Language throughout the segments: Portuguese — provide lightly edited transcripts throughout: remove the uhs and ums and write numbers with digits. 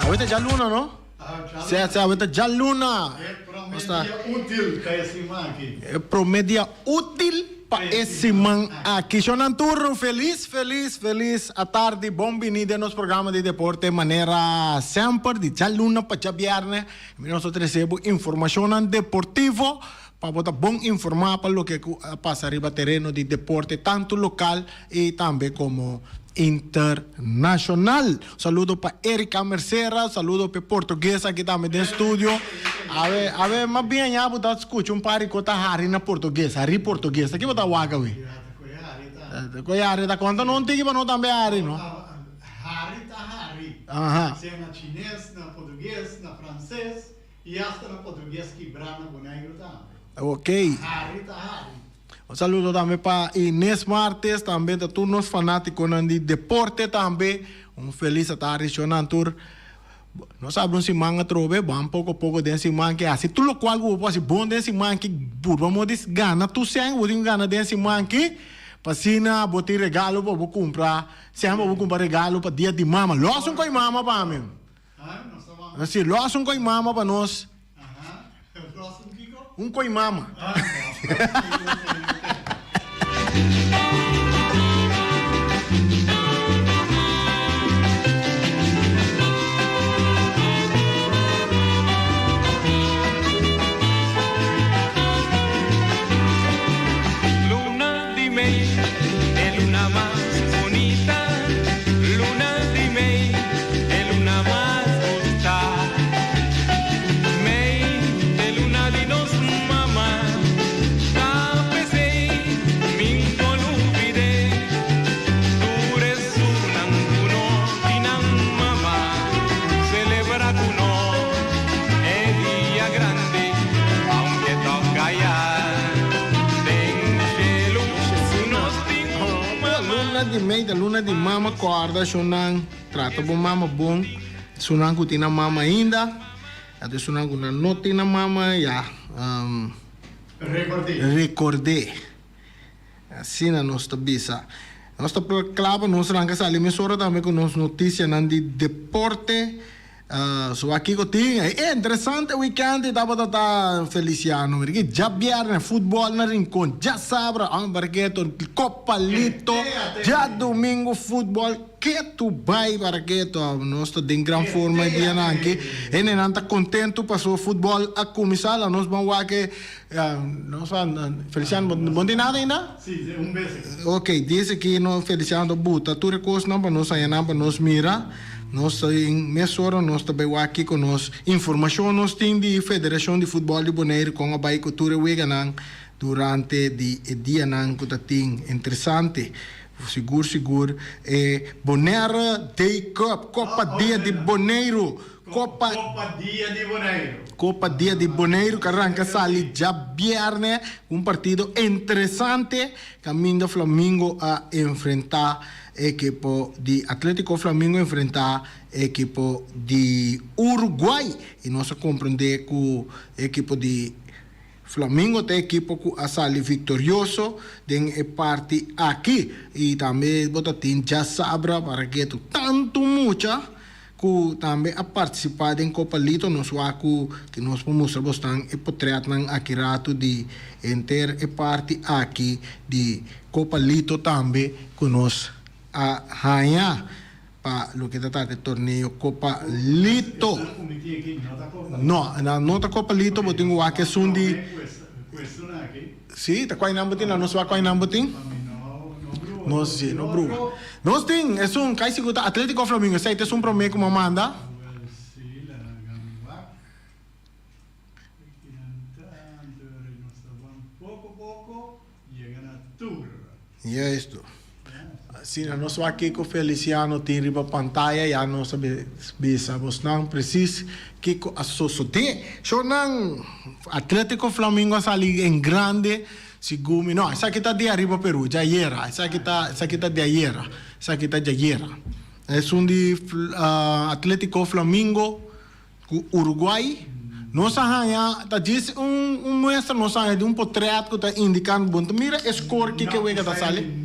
Avete già l'una, no? Sì, avete già l'una. Promedia útil para esse man aqui. Promedia útil para esse man aqui. Sono turno feliz a tarde. Buonvenida nos programa de deporte maneira sempre de già l'una para già viernes. Nós recebemos informação deportivo para botar bom informar para o que passa arriba terreno de deporte tanto local e também como internacional. Saludo para Erika Mercera, saludo para portuguesa que também tem estúdio. A ver, mas bem já botar escuta um par de coisa hari na portuguesa, hari portuguesa. Que botar waga we? Hari tá conta não tem que não também hari, não? Hari tá hari. Aha. Se na chinês, na português, na francês e hasta na português quebrada na boneiro também. Ok. Hari tá hari. Um saludo também para Inês Martes, também de todos os fanáticos de deporte também. Feliz tarde, Xonantur. Nós sabemos se manga trove, bom pouco a pouco desse manga que assim tudo qual o posso bom desse manga que vamos dizer gana tu sem o gana desse manga que passina botar regalo para vou comprar, sempre vou comprar regalo para dia de mama. Lossum com mama para mim. Assim, lossum com mama para nós. Próximo Kiko? Com mama. Luna, dime, es luna más bonita. Luna, dime, es luna más bonita. May, de luna di nos mama. Tapese, mingo lupide. Tú eres unanguno, tinan mama. Celebra cuno, es día grande, aunque toca ya. Luna de mama corda, sunang trata bom mama bom, sunang kutina mama ainda, até sunang kuna notina mama ya recordei. Assim na nossa bisa. Nossa clava nos ranca essa emissora também com nos notícias de deporte. So aqui que tinha é interessante o weekend estava tá Feliciano porque já viernes futebol na rincón já sabra barqueto Copalito já domingo futebol que tu vai barqueto nós está em grande forma dia aqui e nem tá contento passou futebol a começar nós vamos lá que nós Feliciano bom dia nada ainda sim beijo ok diz que no Feliciano buta tu recurso não para nós aí não para nós mira. Nós em mesora nós também aqui com nós informação nós tem de Federação de Futebol de Bonaire com a Bahia Cultura Weganang durante o dia nang que tem interessante seguro Bonaire Day Cup Copa Dia de Bonaire Copa Dia de Bonaire Copa Dia de Bonaire que arranca sali já viernes partido interessante caminho Flamengo a enfrentar equipo de Atlético Flamengo enfrentar equipo de Uruguai e nós compreender que o equipo de Flamengo tem equipo que a sali vitorioso tem parte aqui e também botatin já sabra para que tu tanto mucha que também a participar em Copa Lito nós que nós podemos mostrar e potreat nang akirato de enter e parte aqui de Copa Lito também que nós a ganhar para o que trata de torneio Copa Lito. No, na nota Copa Lito, eu tenho aqui sundi. Sim, tá qual nambutin? Nós vai qual nambutin? Nós sim, no bro. Nós tem, é um cai segura Atlético Flamengo, sei, é um promessa que manda. E é isto. Sim, nós aqui com o Feliciano tem riba pantalla, já nós sabemos não preciso que a sociedade, só não Atlético Flamengo ali em grande, segundo não, essa aqui está de arriba Peru, já era, essa aqui está de ayer, essa aqui está de ayer, é de Atlético Flamengo Uruguai. Nós arranha, tá diz mestre nós arranha de portrait que está indicando bom, mira score que o que está sali.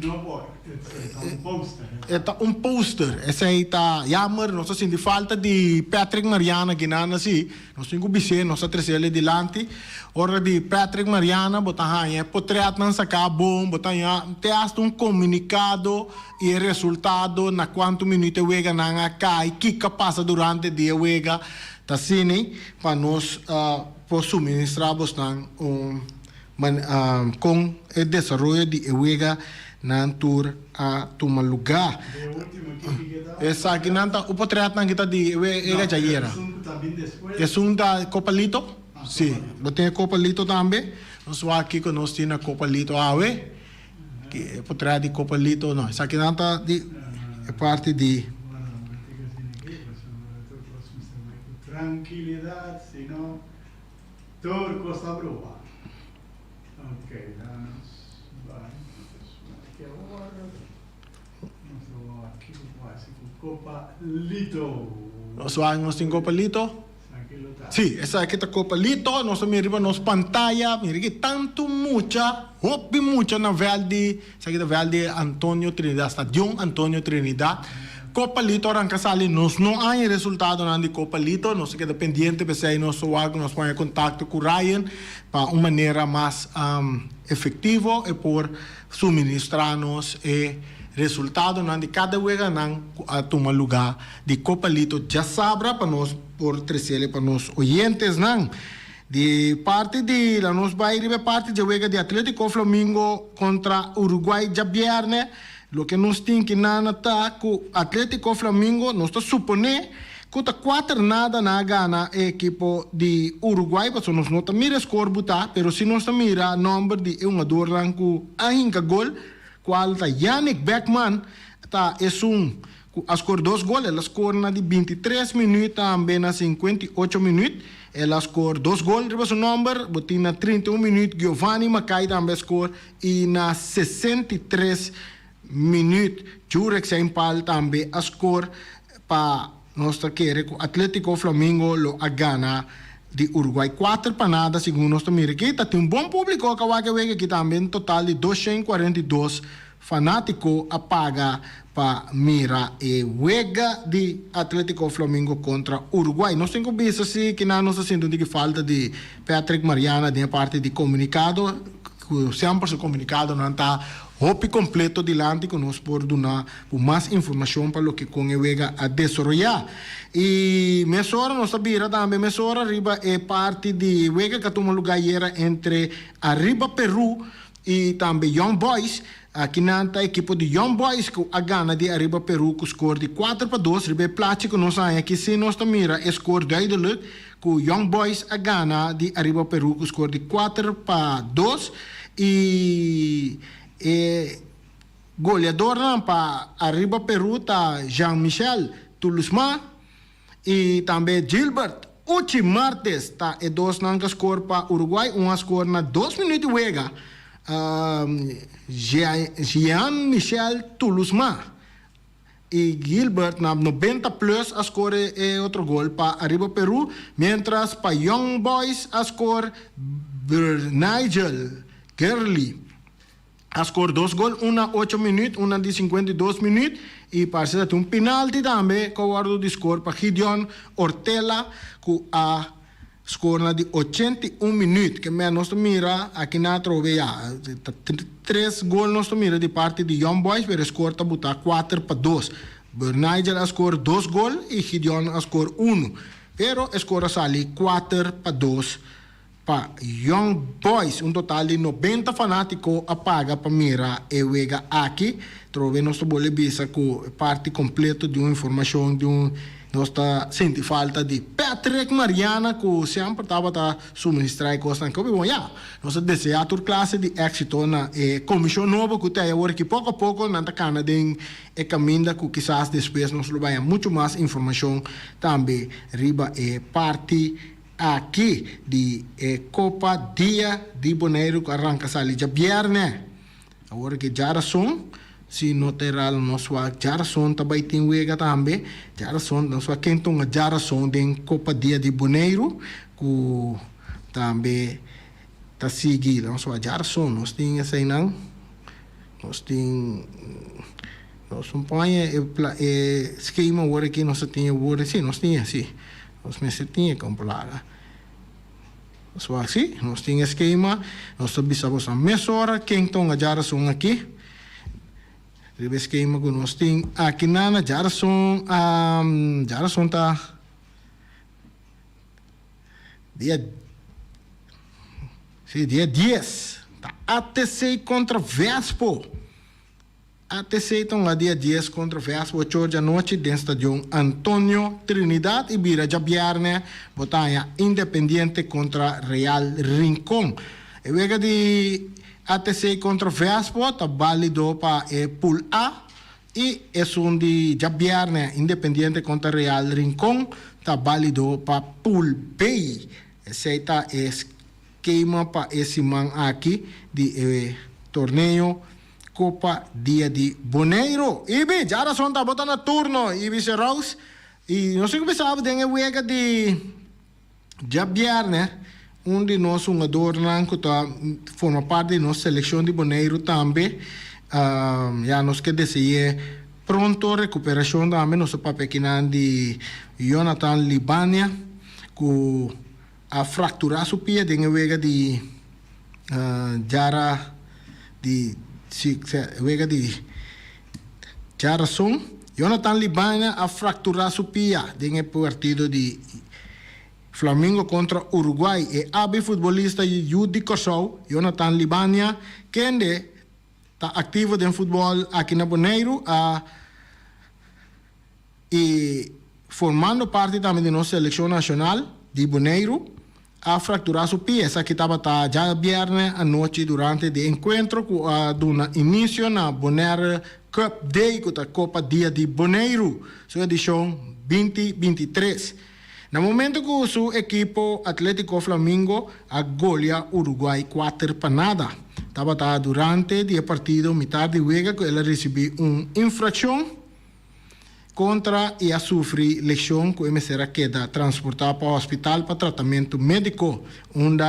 Um poster. Eta um poster. Essa aí tá jammer, nós senti falta de Patrick Mariana que nana si. Nós temos bise, nós trazemos delante. Ora de Patrick Mariana, botar aí, potreat não sacar bom, botar aí, te hasta um comunicado e resultado na quanto minuto wega nanga cai, que passa durante o dia wega, tá sini para nós por suministrarmos com o desenvolvimento de wega na tour a tomar lugar. Essa aqui não tá o potreat não kita de wega jaiera. Que são da Copalito? Sim, botei a Copalito também. Nós vamos aqui que nós temos a Copalito AWE, que é por trás de Copalito, não. Isso aqui não está de parte de. Tranquilidade, senão todo costa brua. Ok, vamos. Aqui agora. Aqui vai ser com Copalito. Nós vamos em Copalito. Sim, essa aqui está Copalito, nós miramos nos pantalla, mira que tanto mucha na verde, essa aqui é verde Antônio Trinidad, Estadio Antônio Trinidad. Copalito arranca sali, nós não há resultado de Copalito, nós queda pendiente, para aí nós vamos em contato com Ryan para uma maneira mais efetiva e por suministrar-nos resultado de cada vez a tomar lugar de Copalito já sabra para nós por trazer para nós oyentes de parte de la nos vai ir parte de vega de Atlético Flamengo contra Uruguai já viernes lo que nós tem que tá com Atlético Flamengo nós supone que tá 4-0 na gana equipo de Uruguai porque nós não tá mira score buta pero se nós tá mira número de jogador lá com a hinca gol qual tá Yannick Beckman tá a score 2 gols, ela score na de 23 minutos também na 58 minutos, ela score 2 gols, depois o número, botin na 31 minutos, Giovanni Macai também score e na 63 minutos, Jurek Seimpal também a score para nós querer que o Atlético Flamengo lo a gana de Uruguai 4 para nada, segundo nós também aqui, tem um bom público que também total de 242 fanático apaga para mira e wega de Atlético Flamengo contra Uruguai. Nós temos visto assim que nós sentimos que falta de Patrick Mariana de parte de comunicado, sempre o comunicado não está hopi completo delante que nós por dar mais informação para o que com o wega a desenvolver. E mesora nós sabia também mesora arriba é parte de wega que toma lugar entre Arriba Peru e também Young Boys. Aqui na equipe de Young Boys que a gana de Arriba Peru com score de 4-2, ribe plástico nós aqui se nós mira score duidelijk com Young Boys a gana de Arriba Peru com score de 4-2 e goleador para Arriba Peru tá Jean-Michel Toulousma e também Gilbert Uchi Martes tá e dois nanga score para Uruguai, score na 2 minutos wega. Jean-Michel Toulousma e Gilbert na 90 plus a score outro gol para Arriba Peru, mientras para Young Boys a score Nigel Gerli a score 2 gols, una 8 minutos, una de 52 minutos e parece que um penalti também com o de score para Gideon Ortela com a score na de 81 minutos, que nós mira aqui na trove 3 gols nós mira de parte de Young Boys, pero score está botar 4-2. Nigel a score 2 gols e Gideon a score 1. Pero score sali 4-2 para Young Boys, total de 90 fanáticos apaga para mira e wega aqui. Trove nós bole bisa com parte completa de uma informação de nós está sentindo falta de Patrick Mariana, que sempre estava suministrar coisas que bom, nós desejamos classe de êxito na comissão nova que tem agora que pouco a pouco na Canadá é caminho que quizás depois nós vai muito mais informação também riba parte aqui de Copa Dia de Bonaire que arranca sali já viernes agora que já são se noterá nosso geração também tem wega também geração nosso quem tem a geração de Copa Dia de Bonaire que também tá seguindo nossa geração nós tem essa não nós tem nós acompanha esquema agora que nós tinha agora sim nós tinha assim nós mesmo tinha comprada só assim nós tinha esquema nós sabíamos a mesora quem estão a geração aqui o esquema que nós tem aqui na geração tá dia 10 tá ATC contra Vespo ATC então lá dia 10 contra Vespo 8 da noite dentro do estádio Antônio Trinidad e Bira Jabiarne batalha Independiente contra Real Rincón e vega de ATC contra Vespo tá válido para Pool A e é um de Jabiarne Independiente contra Real Rincón tá válido para Pool B esse tá esquema para esse man aqui de torneio Copa Dia de Boneiro. Ibi, já era sonta botando na turno, Ibi Serraus. E não sei como sabe, tem a wega de Jabiar, né? De nós jogador que forma parte da nossa seleção de Boneiro também. Já nós que desejar pronto recuperação também nosso papel de Jonathan Libania, que a fraturar sua pia, tem a wega de Jara de wega de Jarason Jonathan Libana a fracturar sua pia em partido de Flamengo contra Uruguai e abi futebolista Yudi Corsou Jonathan Libania que está ativo em futebol aqui na Boneiro e formando parte também da nossa seleção nacional de Boneiro a fracturar sua pia. Essa que estava já viernes à noite durante o encontro que dá início na Bonaire Cup Day, que é a Copa Dia de Boneiro, sua edição 2023. No momento que o seu equipo Atlético Flamengo goleia Uruguai 4-0. Estava durante o partido, metade de vega, que ela recebeu uma infração contra e a sofrer lesão que será queda transportada para o hospital para tratamento médico onde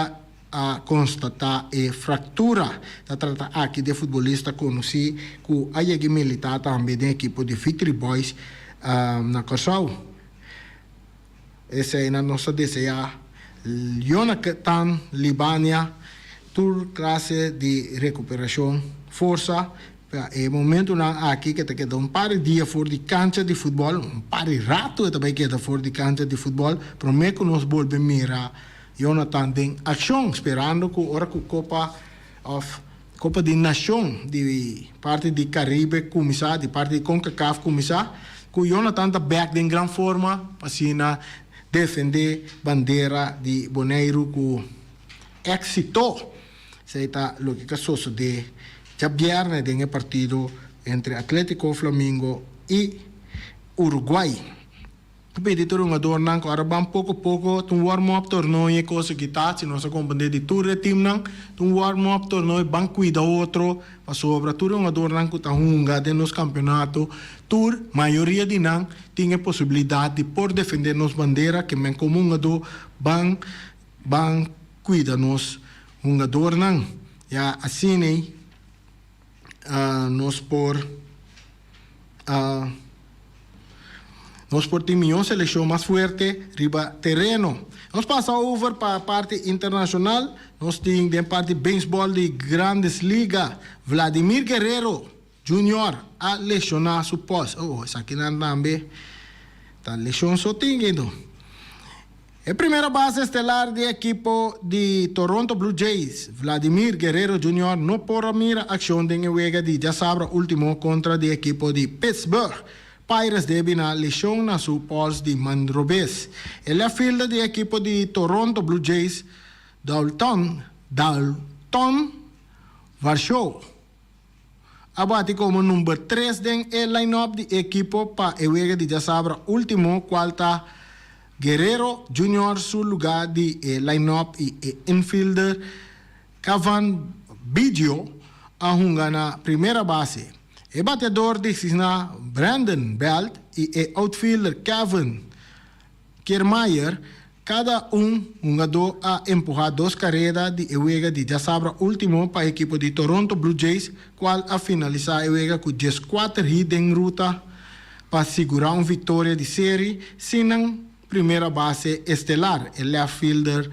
a constatar a fratura. Está tratando aqui de futebolista conhecido que a militar também da equipe de Victory Boys na Corsau. Essa é a nossa deseja. Jonathan Libania, toda classe de recuperação, força. É momento aqui que queda um par de dias fora de cancha de futebol, um par de rato também queda fora de cancha de futebol, prometo que nós volvemos a mirar Jonathan em ação, esperando que a Copa de Nação, de parte de Caribe começar, de parte de CONCACAF começar, que Jonathan está back em grande forma, para defender a bandeira de Boneiro com êxito. Isso está o que sucede. Já viernes tem o partido entre Atlético Flamengo e Uruguai. Competitor jogador não agora vamos pouco a pouco um warm-up torneio é coisa que está se nós acompanhamos de tour de time não um warm-up torneio vamos cuidar outro para sobra tour jogador não que está jogando nos campeonatos tour maioria de não tem a possibilidade de por defender nos bandeira que men como jogador vão cuidar nos jogador não já assim né nós por time uma seleção mais forte riba terreno. Nós passamos over para a parte internacional. Nós temos a parte de beisebol de Grandes Ligas. Vladimir Guerrero Jr. a lesionar seu posto. Isso aqui não também. Está lesão só tem. A primeira base estelar do equipo de Toronto Blue Jays, Vladimir Guerrero Jr. não pode mirar a ação de wega de já sabe último contra o equipo de Pittsburgh. Pirates deve na lesão na sua pulse de Mandrobes. Ele é filho do equipo de Toronto Blue Jays, Dalton Varsho. Abate como número 3 do line-up do equipo para o wega de já sabe último quarta. Guerrero Jr. su lugar de line-up e infielder Cavan Biggio a jogar na primeira base. O batedor de Cisna Brandon Belt e outfielder Kevin Kiermaier Cada un jugador ha empujado 2 carreras de juega de ya sabra último para el equipo de Toronto Blue Jays, cual ha finalizado el juega con 14 hits en ruta para asegurar una victoria de serie sin una primera base estelar, el left fielder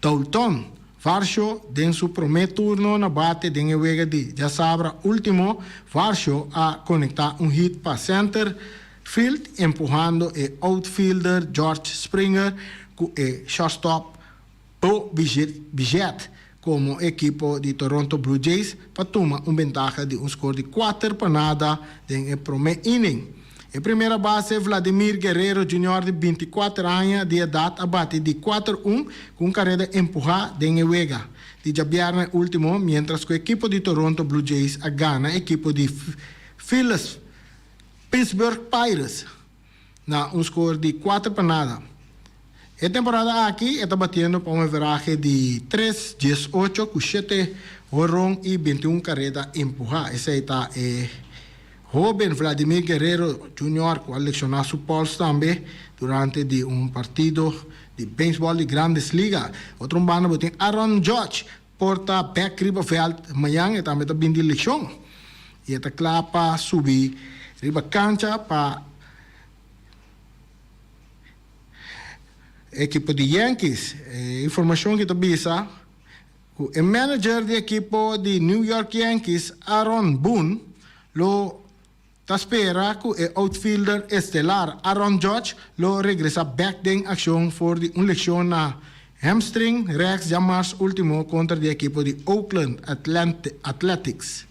Dalton Varsho. En su primer turno na bate en el juega de ya sabra último, Varsho ha conectado un hit para center field, empujando el outfielder George Springer con el shortstop Bo Bichette como equipo de Toronto Blue Jays para tomar una ventaja de un score de 4-0 en el primer inning. En primera base, Vladimir Guerrero Jr. de 24 años de edad abate de 4-1 con carrera empujada en el juega de viernes último, mientras que el equipo de Toronto Blue Jays gana el equipo de Phillies Pittsburgh Pirates na un score de 4-0. La temporada aquí está batiendo por un veraje de 3-18 con 7 jonrones y 21 carreras empujadas. Ese está joven Vladimir Guerrero Jr. que seleccionó su pulse también durante un partido de béisbol de Grandes Ligas. Otro bando tiene Aaron Judge, porta back riba veld mañana y también está bien de elección. Y está claro para subir riba cancha para equipo de Yankees. Información que te avisa, el manager del equipo de New York Yankees, Aaron Boone, lo espera que el outfielder estelar Aaron Judge lo regresa back en acción por una lección a hamstring rex llamas último contra el equipo de Oakland Athletics.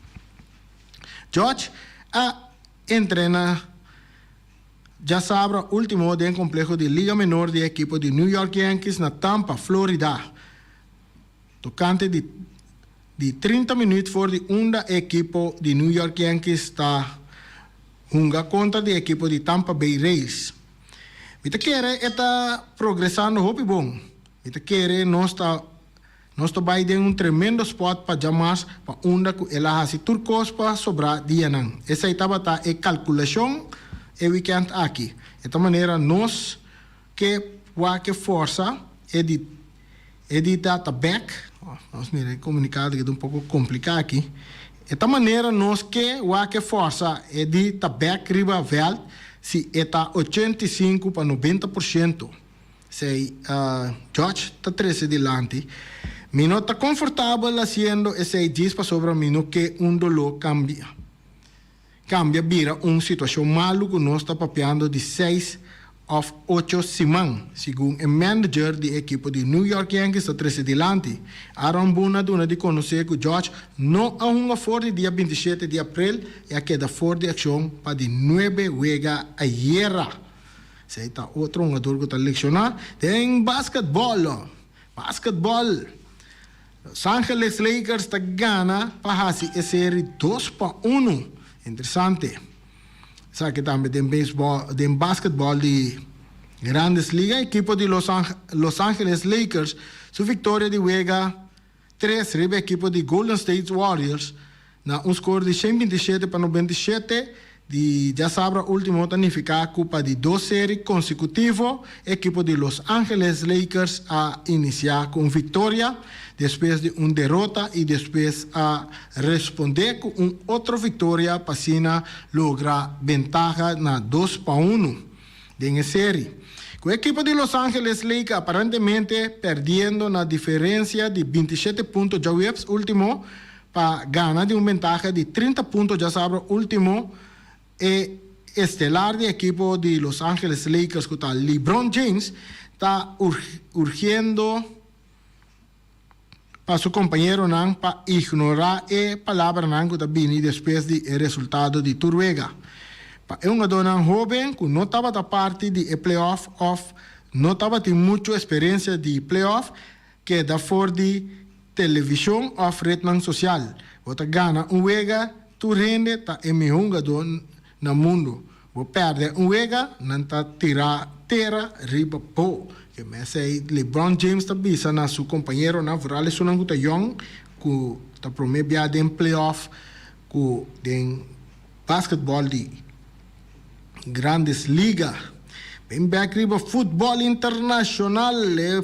Judge entrena ya sabrá último del complejo de Liga Menor del equipo de New York Yankees na Tampa, Florida. Tocante de 30 minutos por de equipo de New York Yankees está jugando contra el equipo de Tampa Bay Rays. Mita quiere está progresando hopi bom. Mita quiere no está vai de un tremendo spot para llamar para onda que ela hasi turcos para sobrar dianan. Esa estaba ta calculación el weekend aqui. De esta manera, nós que força de data back, nós mira comunicado que é um pouco complicado aqui. De esta maneira, nós que força de data back riba veld se está 85 para 90%. Se George está 13 delante. Mino está confortável haciendo esse 10 para sobra mino que dolor cambia vira uma situação maluca que nós está papeando de 6 of 8 semanas, segundo o manager da equipe de New York Yankees, está 13 delante. Aaron Boone dona de conhecer que George não há uma fora dia 27 de abril e a queda fora de ação para de 9 juega a guerra. Se está outro jogador que está lecionando. Tem basquetebol. Los Angeles Lakers está gana para fazer a série 2-1. Interessante. Sabe que também tem beisebol, tem basquetebol de Grandes Ligas. A equipe de Los Angeles Lakers, sua vitória de juega 3 riba a equipe de Golden State Warriors na score de 127 para 97. De já sabra último tanificar culpa de 2 séries consecutivas. A equipe de Los Angeles Lakers a iniciar com vitória depois de uma derrota e depois a responder com outra vitória para assim lograr ventaja na 2-1 da série. Com a equipe de Los Angeles Lakers aparentemente perdendo na diferença de 27 pontos já o último para ganhar de uma ventaja de 30 pontos já sabe último e estelar de equipo de Los Angeles Lakers que está LeBron James está urgiendo para su compañero para ignorar la palabra que está viniendo después del resultado de Turvega. Es un jugador joven que no estaba de parte de playoff, no estaba de mucha experiencia de playoff, que da for de televisión o red social. Você gana juega, tu rende, está el mejor jugador no mundo. Você perde juega, não está terra riba po. Que me sei LeBron James está bisa na su compañero na vorale sunan guta young ku ta promebia den playoff ku den basketball de Grandes Ligas. Ben back riba Football Internacional,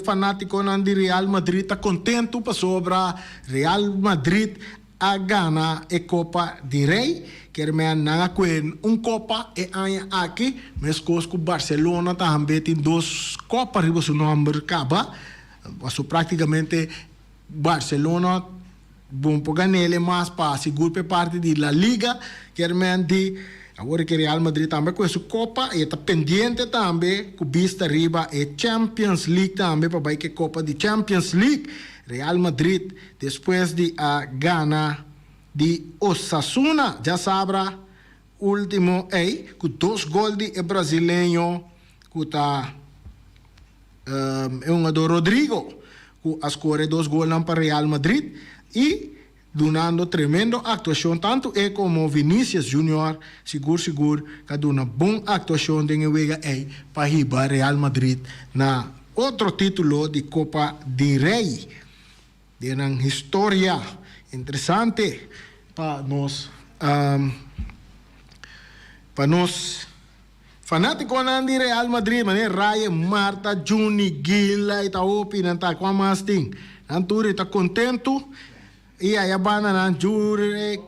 fanático de Real Madrid está contento para sobra Real Madrid a gana a Copa del Rey, que me han quen Copa e aya aqui, mas com Barcelona também tem 2 Copas riba su nombre acaba, passou praticamente Barcelona bom para ganhar mais para segurar parte da Liga, que me de agora que Real Madrid também com essa Copa e está pendente também com vista riba e Champions League também para vai que Copa de Champions League Real Madrid depois de a gana de Osasuna já sabra último com 2 gols de brasileiro que está do Rodrigo que a score 2 gols para Real Madrid e donando tremendo actuação tanto como Vinícius Júnior seguro que dá uma boa actuação de Uega para riba Real Madrid na outro título de Copa del Rey de uma história interessante para nós fanáticos de Real Madrid mané Raya Marta Juni Gila Itaopi nanta com mais ting Anturi está contento e aí a banda na jure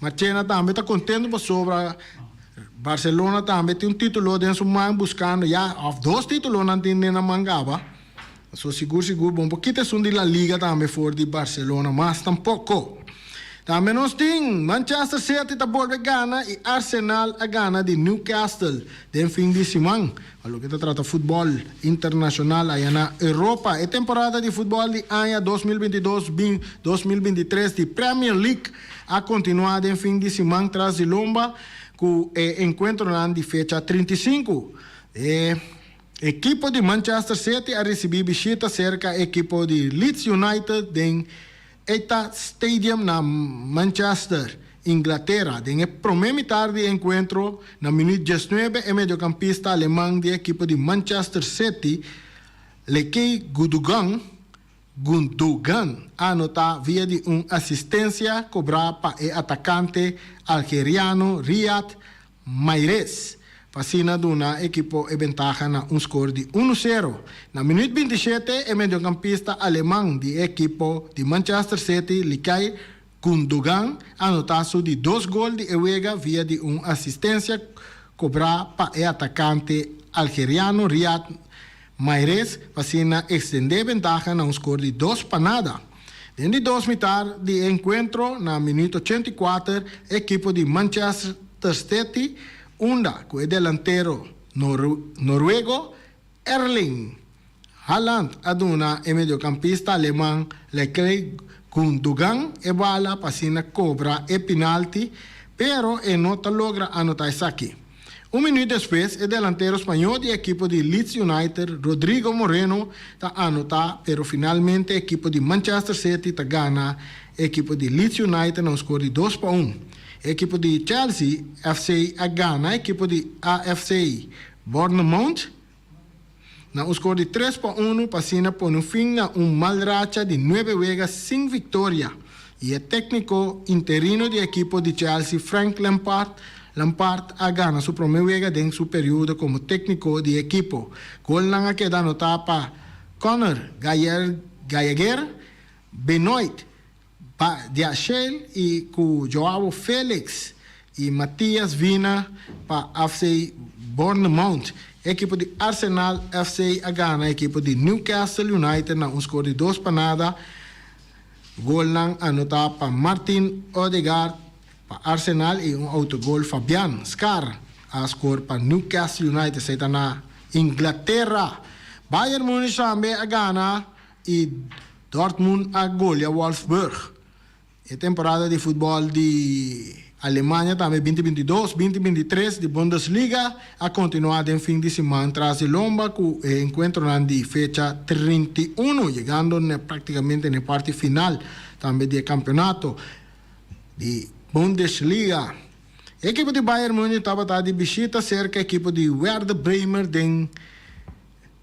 Marchena também está contente sobre Barcelona também tem título dentro do man buscando já 2 títulos não tem na mangaba so seguro bom pouquinho são de la Liga também for de Barcelona mas tampouco também nós tem Manchester City está volve gana e Arsenal a gana de Newcastle den fim de semana lo que trata futebol internacional aí na Europa a temporada de futebol de ano 2022-2023 de Premier League a continuar em fim de semana tras de lomba com encontro de fecha 35 equipo de Manchester City a receber visita cerca equipo de Leeds United em Etihad Stadium na Manchester Inglaterra. En el primer tarde de encuentro, na minuto 19, el mediocampista alemán de equipo de Manchester City, Lekay Gundogan, anota via de una asistencia cobrada para el atacante algeriano Riyad Mahrez. Fascina de un equipo e ventaja na un score de 1-0. Na minuto 27, el mediocampista alemán de equipo de Manchester City, Lekay Gundogan, anotaço de 2 gols de Ewega via de uma assistência cobrada para o atacante algeriano Riyad Mahrez, para estender vantagem na score de 2 para nada. Dentro de 2 metade de encontro, na minuto 84, a equipe de Manchester City unda com o delantero noruego Erling Haaland aduna o mediocampista alemão Lekay Gundogan e bala pasina cobra e penalti, pero não logra anotar isso aqui. Minuto depois, o delantero espanhol de equipo de Leeds United, Rodrigo Moreno, está anotar, pero finalmente a equipo de Manchester City está gana, a equipo de Leeds United não score de 2-1. A equipo de Chelsea FC a gana, a equipo de AFC Bournemouth, na score de 3-1, pasina por um fim na mal racha de 9 juegos sem vitória. E o técnico interino de equipo de Chelsea, Frank Lampard a gana su primeiro juego dentro su período como técnico de equipo. Gol lang queda nota para Conor Gallagher, Benoit Diachel e com Joao Félix e Matias Vina para FC Bournemouth. Equipo de Arsenal FC a gana, equipo de Newcastle United na score de 2 para nada. Gol lang anota para Martin Odegaard para Arsenal e autogol Fabian Schär a score para Newcastle United. Está na Inglaterra. Bayern Munich também a gana e Dortmund a goleia Wolfsburg. A temporada de futebol de Alemanha também 2022-2023 de Bundesliga a continuar em fim de semana tras de lomba com o encontro de fecha 31, chegando praticamente na parte final também do campeonato de Bundesliga. A equipe de Bayern Munich estava de visita cerca a equipe de Werder Bremen em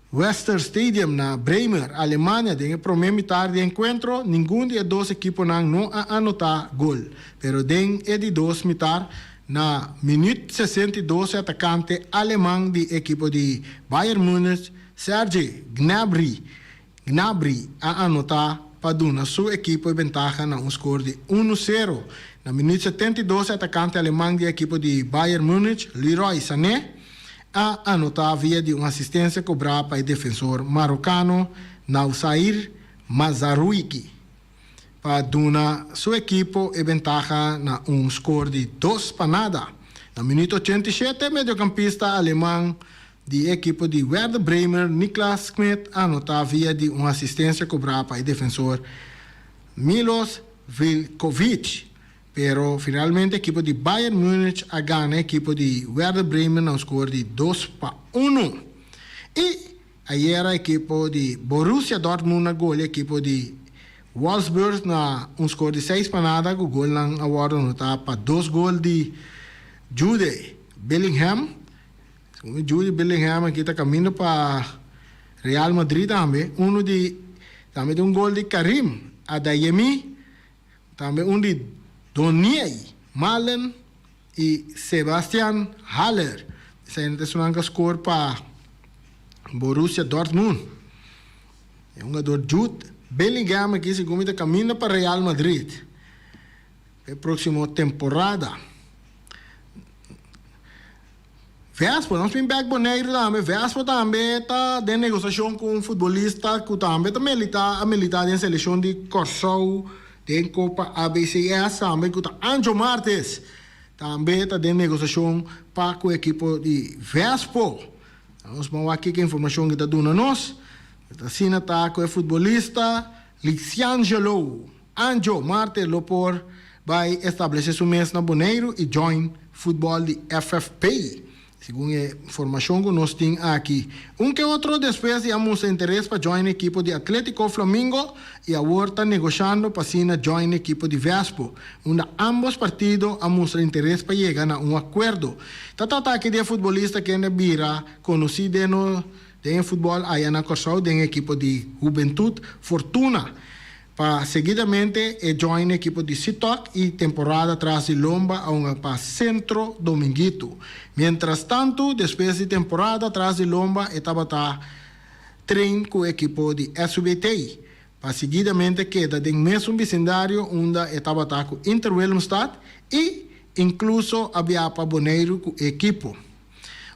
Western Stadium na Bremer, Alemanha. En el primer mitad de encuentro, ninguno de los dos equipos não a anotar gol. Pero en el de 2 mitad, na minuto 62 atacante alemão de equipo de Bayern Munich, Serge Gnabry a anotar para dar sua equipe vantagem na score de 1-0. Na minuto 72 atacante alemão de equipo de Bayern Munich, Leroy Sané, a anotar via de uma assistência cobrada para o defensor marocano Naussair Mazraoui, para dar sua equipe vantagem na score de 2-0. Na minuto 87, mediocampista alemão de equipe de Werder Bremen, Niklas Schmidt, anotar via de uma assistência cobrada para o defensor Milos Vilkovic. Pero finalmente a equipe de Bayern Munich a ganha a equipe de Werder Bremen na score de 2-1. E ayer a equipe de Borussia Dortmund na gol a equipe de Wolfsburg na score de 6-0, com gol lang agora nota para 2 gols de Jude Bellingham. Jude Bellingham aqui está caminhando para Real Madrid também. Também de gol de Karim Adeyemi, também de Donier Malen e Sebastian Haller. Essa é a score para Borussia Dortmund. É um jogador Jude Bellingham aqui se comida caminho para Real Madrid. É a próxima temporada. Vespa, nós temos back boneiro também. Vespa também está de negociação com um futebolista que também está militar em seleção de Corsau, de Copa ABCS, também que está Anjo Martes. Também está de negociação para o equipe de Vespa. Nós vamos aqui com a informação que está dando a nós. Assim está com o futebolista Lixiangelo Anjo Martes Lopor vai estabelecer seu mês na Boneiro e join futebol de FFP. Segundo a informação que nós temos aqui. Que outro depois temos interesse para join a equipe de Atlético Flamengo e agora está negociando para join a equipe de Vespo. Ambos partidos temos interesse para chegar a acordo. Está aqui de futebolista que é Bira, conhecido no futebol aí na Corsau, da equipe de Juventud Fortuna. Para seguidamente join a equipe de Sitok e temporada atrás de Lomba para Centro Dominguito. Mientras tanto, depois de temporada atrás de Lomba, estava trein com a equipe de SBT. Para seguidamente queda no mesmo vecindário onde estava com Inter Willemstad e incluso havia para Boneiro com a equipe.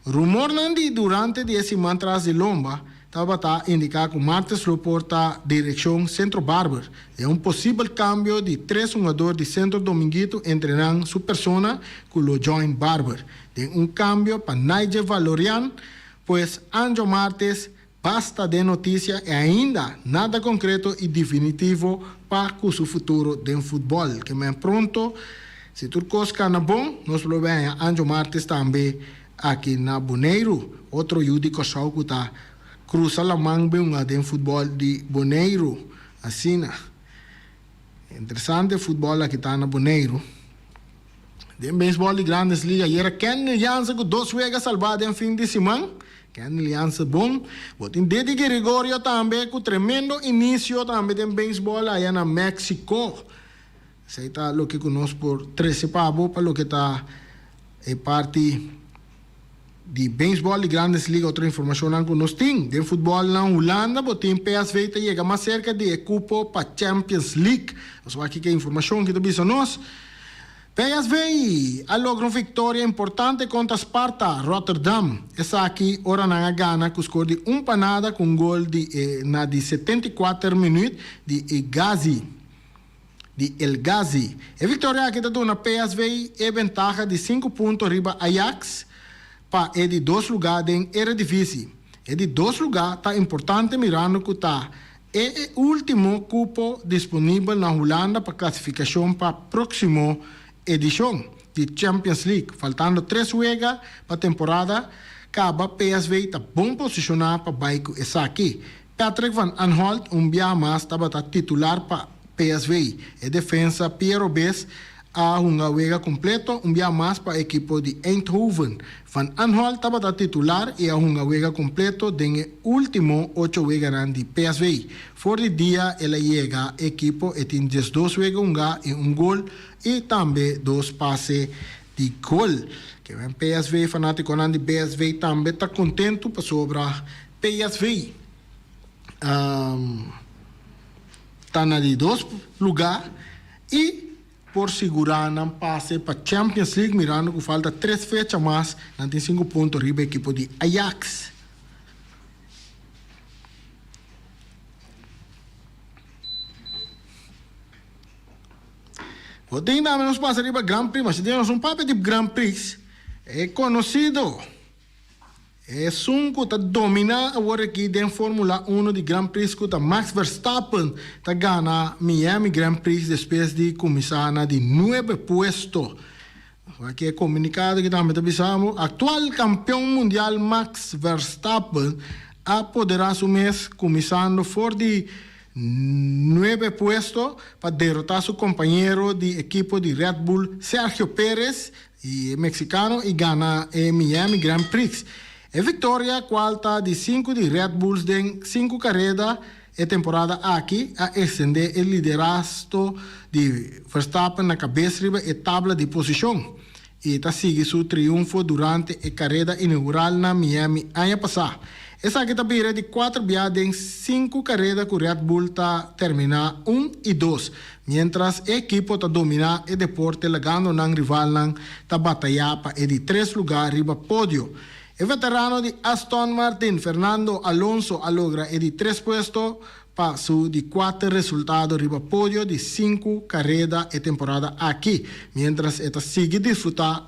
Rumor nandi durante 10 semanas atrás de Lomba, estava indicar que Martes Loporta direção Centro Barber. É possível cambio de 3 jogadores de Centro Dominguito entrenando sua persona com o Joint Barber. Tem cambio para Nigel Valorian, pois Anjo Martes basta de notícia e ainda nada concreto e definitivo para o seu futuro do futebol. Que mais pronto, se tudo coisa na bom, nós vamos ver Anjo Martes também aqui na Boneiro, outro Yudico Corsau que está cruza a mão bem de futebol de Boneiro, assim. Interessante futebol aqui está na Boneiro. De beisebol de grandes ligas, e era Kenny Jansen com 2 vezes salvado em fim de semana. Kenny Jansen bom. Botem Dede Gregorio também com tremendo início também de beisebol aí na México. Isso aí está o que conosco por 13 pavos para o que está parte de beisebol de grandes ligas. Outra informação que nós temos de futebol na Holanda, botem PSV está chega mais cerca de cupo para Champions League. Só aqui que a informação que tu nós. PSV logra uma vitória importante contra Sparta Rotterdam. Essa aqui ora na gana com score de 1-0 com gol de 74 minutos de El Ghazi. A vitória aqui está na PSV é vantagem de 5 pontos riba Ajax. É de 2 lugares em Eredivisie. É de 2 lugares, está importante mirando que está é o último cupo disponível na Holanda para classificação para a próxima edição de Champions League. Faltando 3 jogos para a temporada, acaba PSV está bom posicionado para baixo essa aqui. Patrick Van Aanholt, dia mais, estava titular para PSV. A defesa Piero Bess a joga completo, dia mais para a equipe de Eindhoven. Van Aanholt estava titular e a joga completo de último 8 jogos de PSV. Fora de dia, ela chega a equipe e tem 2 jogos e 1 gol e também 2 passes de gol. Que vem PSV fanático de PSV também está contento para sobre PSV. Está na de 2 lugar e por segurar não passe para Champions League, mirando que falta 3 fechas mais, não tem 5 pontos riba a equipe de Ajax. O tem também nos passa riba Grand Prix, mas temos um papel de Grand Prix é conhecido. É sunco tá domina agora aqui dentro Fórmula 1 de Grand Prix que Max Verstappen tá ganha Miami Grand Prix depois de começar na de 9 puesto. Aqui é comunicado que também tá bisamo. Atual campeão mundial Max Verstappen a poderá assumir começando fora de 9 puesto para derrotar seu companheiro de equipo de Red Bull Sergio Pérez e mexicano e ganha Miami Grand Prix. A vitória quarta de 5 de Red Bulls em 5 carreiras e temporada aqui a estender o liderazgo de Verstappen na cabeça e tabla de posição. E está seguindo seu triunfo durante a carreira inaugural na Miami ano passado. Essa aqui está virando de 4 viagens em 5 carreiras que o Red Bull está terminando 1 e 2. Mientras a equipe está dominando o deporte, legando na rival está batalhando para de 3 lugares riba pódio. O veterano de Aston Martin, Fernando Alonso, logra de 3 puestos para su de 4 resultados riba pódio de 5 carreras e temporada aqui, mientras está sigue disfrutar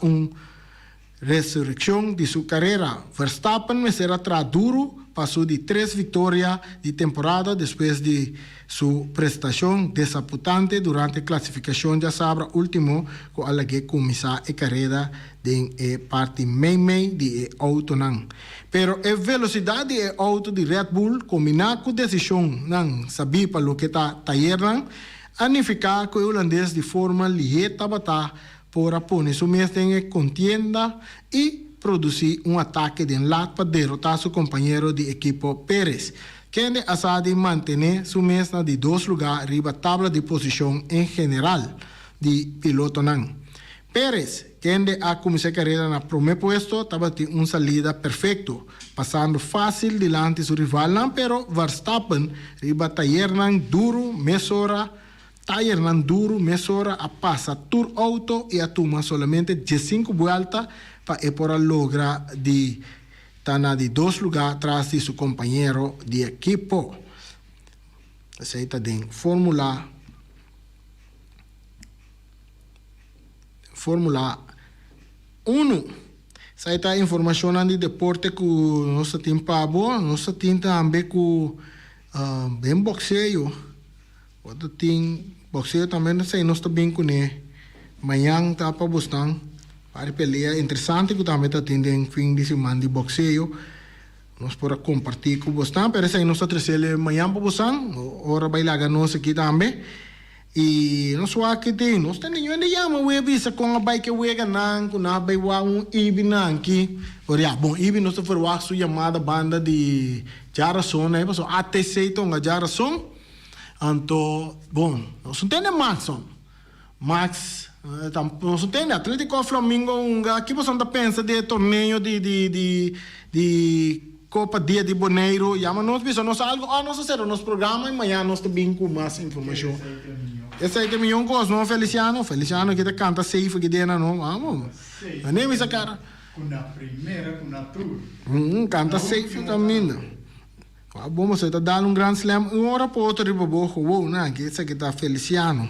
resurrección de su carrera. Verstappen me será atrás duro, pasó de 3 victorias de temporada después de su prestación desapuntante durante la clasificación de Sabra último, con la que comenzó la carrera de parte meio de auto. Pero a velocidad de auto de Red Bull, combinada con decisión, sabía para lo que está taller, significa que el holandés de forma ligera batalla por poner su mesa en contienda y producir un ataque de lado para derrotar a su compañero de equipo Pérez, quien de Asadi mantener su mesa de 2 lugares arriba tabla de posición en general de piloto. Pérez, quien de a comenzar carrera en el primer puesto, estaba en una salida perfecto, pasando fácil delante de su rival, pero Verstappen arriba taller duro, mesora, taller duro, mesora a pasa tur auto y a toma solamente 15 vueltas para por lograr de estar de 2 lugares atrás de su compañero de equipo. Aceita de Fórmula 1. Aceita informação de deporte que nós temos para boa, nós temos também com bem boxeio. Quando tem boxeio também, não sei, nós também com ele. Amanhã está para buscar. Para peleia interessante que também está tendo em fim de semana de boxeio. Nós podemos compartilhar com você, mas aí nós estamos trazendo amanhã para você. Ora vai lá nós aqui também. E nós aqui tem, nós temos nenhum chama o visa com a bike we ganhar, com a bike ibi aqui. Por aí, bom, ibi nós estamos fazendo sua chamada banda de Jarason, né? Passou ATC então a Jarason. Então, bom, nós temos Max, nós temos Atlético Flamengo, aqui você não pensa de torneio de Copa Dia de Boneiro, e mas nós pensamos algo, nós fazemos nosso programa e amanhã nós também com mais informação. Esse aí é milhão coisa, não Feliciano que está canta safe aqui dentro, não, vamos. Nem essa cara. Com a primeira, com a tour. Canta safe também. Bom, você está dando grande slam, hora para outra riba boa, né? Que esse aqui está Feliciano.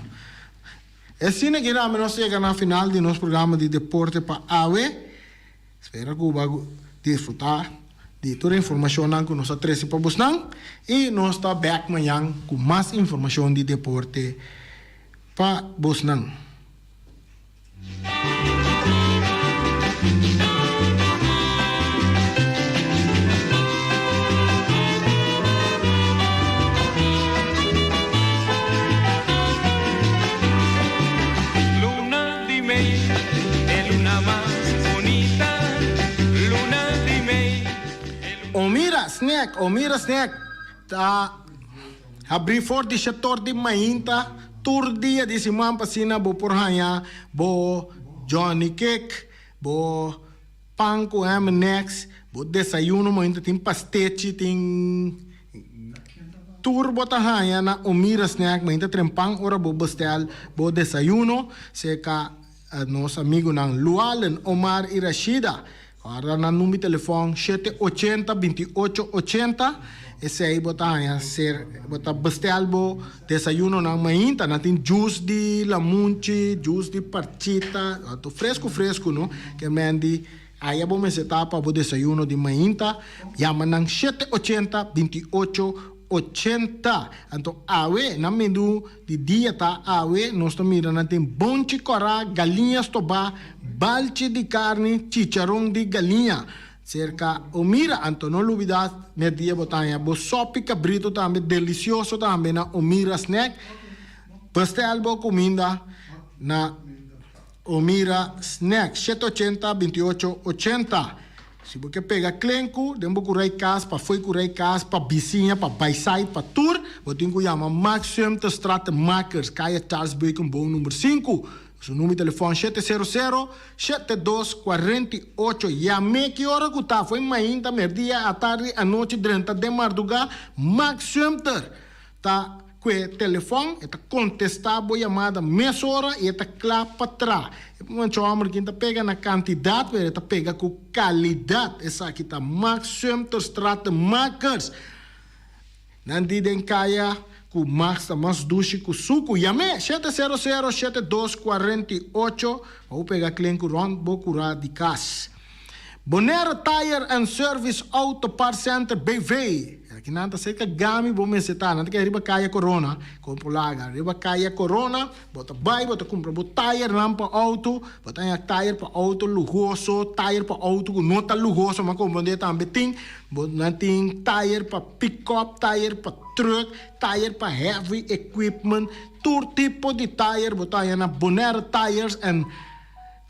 É assim que nós chegamos na final de nosso programa de deporte para AWE. Espero que o bago desfrutar de toda a informação que nós trazemos para você. E nós estamos back amanhã com mais informação de deporte para você. Omira snack, tá abrir forte setor de mainta, tur dia de semana pasina bo por hanya, bo Johnny Cake, bo pão com M&X, bo desayuno, mo ainda tem pastete, tem turbo tahaya na Omira Snack, mo ainda tem pão, ora bo bestel, bo desayuno, seca nosso amigo ng Lualen, Omar e Rashida. Agora na número de telefone 780-2880. Esse aí bota bestel bo desayuno ng mainta. Natin juice de lamunchi, juice de parchita. Ato fresco, no? Que mendi aí bo meseta pa bo desayuno de mainta. Yaman ng 780-2880. Anto awe na menu di dieta awe nós mira natin bonchi cora, galinhas toba, balchi de carne, chicharrón de galinha. Cerca o mira anto no olvidas mer dia botanya bo sopi cabrito tambe delicioso tambe na Omira Snack. Pastel bo comida na Omira Snack 780-2880. Se você pega clenco, dembo curai cas, pa foi curai cas, pa vizinha, pa baisai, pa tour, você tem que chamar Maximum te Straat Makers, Caia Charles Bacon, bom número 5. Seu número de telefone 700-7248. Yame que hora que tá, foi mainta, merdia, à tarde, à noite, durante de madrugada, Maximum ter. Tá com o telefone, está contestável chamada meia hora e está claro para trás. Mancho amor que está pega na quantidade, mas está pega com qualidade. Essa aqui está Maximum ter Straat Makers. Nandi den kaya com Max tá mais duche com suco. Yame 700-7248. Vou pegar cliente rond, vou curar de casa. Bonaire Tire and Service Auto Part Center BV. Aqui nanta cerca gami bom meseta, nanta que riba kaya corona, compulaga, riba kaya corona, bota bai, bota compra bota tire rampa auto, bota ya tire pa auto lujoso, tire pa auto com nota lujoso, mas como de também tem, bota tem tire pa pick-up, tire pa truck, tire pa heavy equipment, todo tipo de tire, bota ya na Bonaire Tires and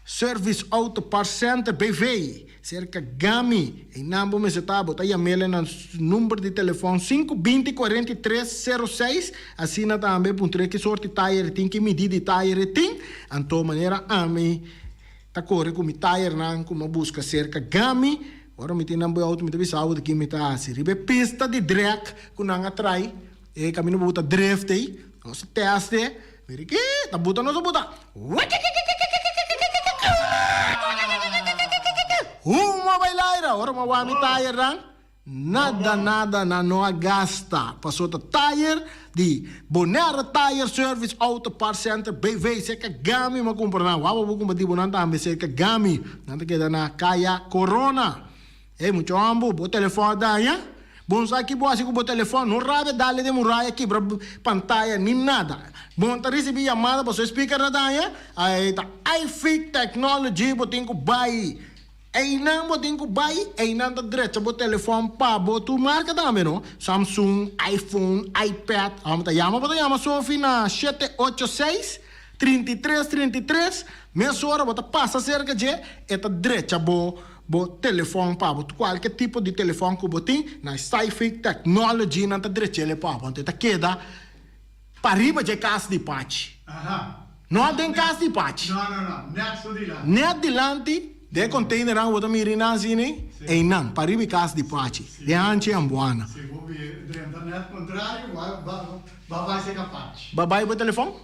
Service Auto Part Center BV. Cerca Gami, em Nambo Mesetabo, tá yamele no número de telefone 520-4306. Assina também para que sorte tire tem que medir de tire tem. Então, maneira ami, tá corre com mi tire não, como busca cerca Gami. Agora me tem nambo auto, me tem saúde que me tá se ribe pista de drag com nanga trai. E caminho buta drift aí. Nossa teste, veri que tá buta nossa buta. Uma bailaira, ora uma wami tire rang, nada na não gasta. Passou da tire de Bonaire Tire Service Auto Part Center BV, seca gami ma comprar na, waba buku mati bonan tambe seca gami, nanta queda na Caia Corona. Muito ambo, bo telefone da ya, bom aqui bo assim com bo telefone, não rabe dale de muraya aqui para pantalla nem nada. Bom tá recebi chamada, bo speaker da ya, aí tá iFit Technology, bo tem que buy. Ei não botem que vai, ei não da direita bo telefone pa bo tu marca também não, Samsung, iPhone, iPad, amata yama Sophie na 786-3333, meia hora bota passa cerca de eta direita bo telefone pa bo qualquer tipo de telefone que botem na iFit Technology na direita ele pa bo tá queda para riba de casa de patch. Não tem casa de patch. Não, net dilante. De container ang wata mirina sini, eh nang paribi kas di pachi. De anche ambuana. Se vou ver net contrário, vai ser capaz. Babai po telefone?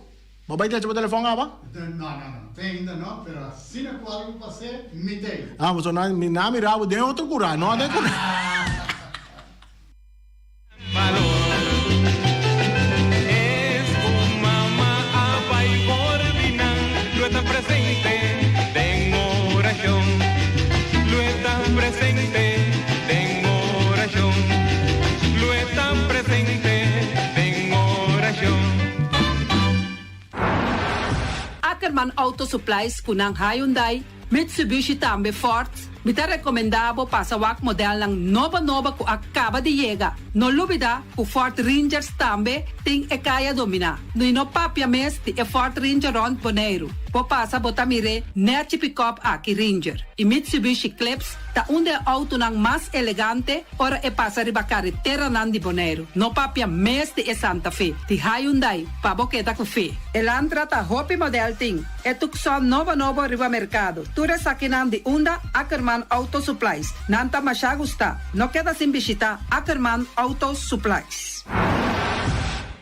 Babai dia po telefone apa? Não, tem ainda não, pero assim é qual vai ser mitei. Ah, mas na mirava de outro cura, não de cura. Ackerman Auto Supplies kunang Hyundai, Mitsubishi tambe Ford. Mita recomendabo pasawak model ng nova ku acaba de llega. No lubida ku Ford Rangers tambe ting ekaya domina. No papia mes ti Ford Ranger Ron Bonaire. po pasa bota mire Nechi Pickup aki Ranger. I Mitsubishi Clips ta unde auto nang mas elegante ora e pasa riba carretera nan di Bonaire. No papia mes de Santa Fe. Ti Hyundai pa boketa ku fe. Elantra ta hopi model ting. E tukson novo riba mercado. Ture sakinan di unda Ackerman Auto Supplies. Nanta masya gusta. No queda sin visita Ackerman Auto Supplies.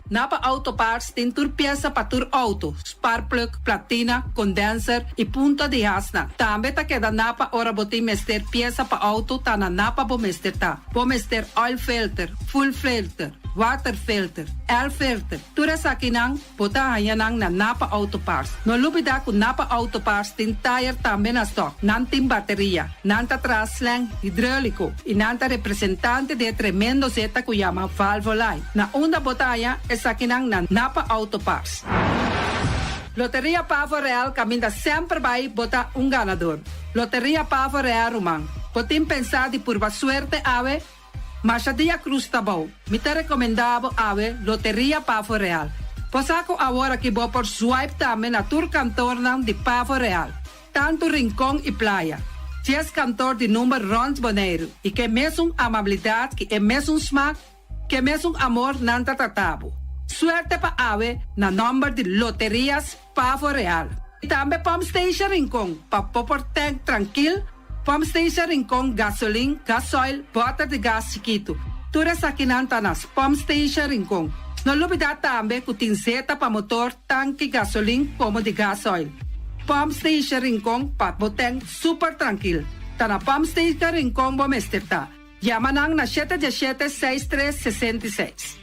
Napa Auto Parts tin tur pieza pa tur auto, spark plug, platina, condenser e punta de hasna. Tambe ta queda napa ora boti mester pieza pa auto ta na napa bo mester ta. Bo mester oil filter, full filter, water filter, air filter. Tura sakinang bota hayanang na napa Auto Parts. No lubida ku napa Auto Parts tin tire tambe na stock. Nantin bateria, nanta traslang hidráulico e nanta representante de tremendo zeta ku llama Valvoline. Na unda botaya sakinang na napa Auto Parts. Loteria Pavo Real caminda sempre vai bota un ganador. Loteria Pavo Real Rumang. Potim pensar de purva suerte ave, mas a dia cruz tabou. Me te recomendavo ave Loteria Pavo Real. Posaco agora que vou por swipe também na tour cantor de Pavo Real. Tanto rincón e playa. Se és cantor de número Rons Bonaire e que mesmo amabilidade, que é mesmo smack, que mesmo amor nanta tratabo. Suerte pa ave na number de Loterias Pavo Real. E também Pump Station Rincón, pa popor tank tranquil, Pump Station Rincón gasolina, gasoil, butter de gas chiquito. Tura sakinanta nas Pump Station Rincón. No lubida também que tinseta pa motor, tanque gasolina como de gasoil. Pump Station Rincón pa boteng super tranquil. Ta na Pump Station Rincón bom esterta. Yamanang na 717-6366.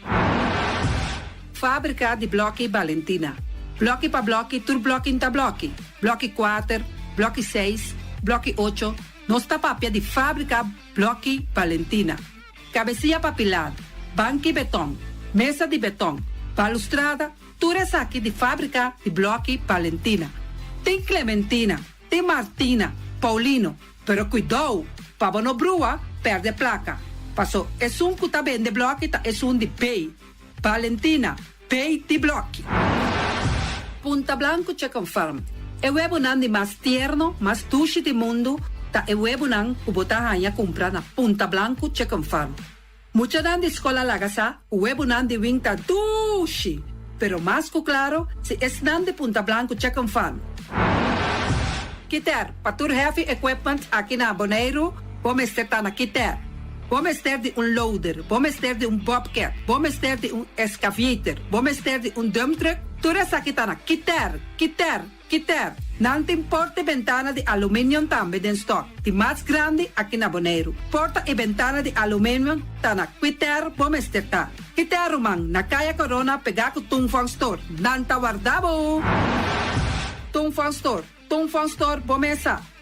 Fábrica de Bloque Valentina. Bloque pa bloque, tur bloque inta bloque. Bloque 4, bloque 6, bloque 8. Nosta papia de fábrica Bloque Valentina. Cabecilla papilar, banque betão, mesa de betão, balustrada, tudo isso aqui de fábrica de Bloque Valentina. Tem Clementina, tem Martina, Paulino, pero cuidado, para não brua, perde placa. Passou, é um que também de bloque, é um de pay. Valentina, pay de bloque. Punta Blanco Chicken Farm. É o webunang mais tierno, mais dulce do mundo, ta é o webunang que botahanha comprar na Punta Blanco Chicken Farm. Mucha dan de escola lagasa, o webunang de winta dulce, pero mais que claro, se es nan de Punta Blanco Chicken Farm. Kiter, patur heavy equipment aqui na Bonaire, vamos estar na Kiter. Vamos ter de loader, vamos ter de bobcat, vamos ter de excavator, vamos ter de dump truck. Tudo isso aqui está na Kiter. Não tem porta e ventana de alumínio também em stock. De mais grande aqui na Bonaire. Porta e ventana de alumínio está na Kiter, vamos ter tá. Kiter Rumang, na Caia Corona, pegar com Tungfang Store. Nanta guardabo. Tungfang Store,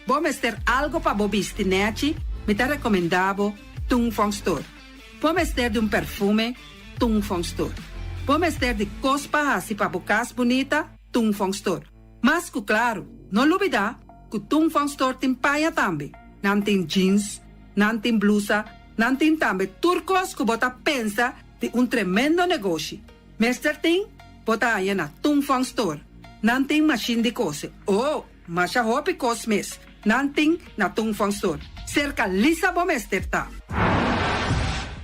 vamos ter algo para bobiste neti. Me te recomendavo Tungfang Store. Vamos ter de perfume, Tungfang Store. Vamos ter de cospa assim para bocas bonita, Tungfang Store. Mas que claro, não olvidar que Tungfang Store tem paia também. Não tem jeans, não tem blusa, não tem também turcos que bota pensa de tremendo negócio. Mester tem, bota aí na Tungfang Store. Não tem machine de cose. Oh, mas a roupa cos mes. Não tem na Tungfang Store. Cerca lisa bom mester tá.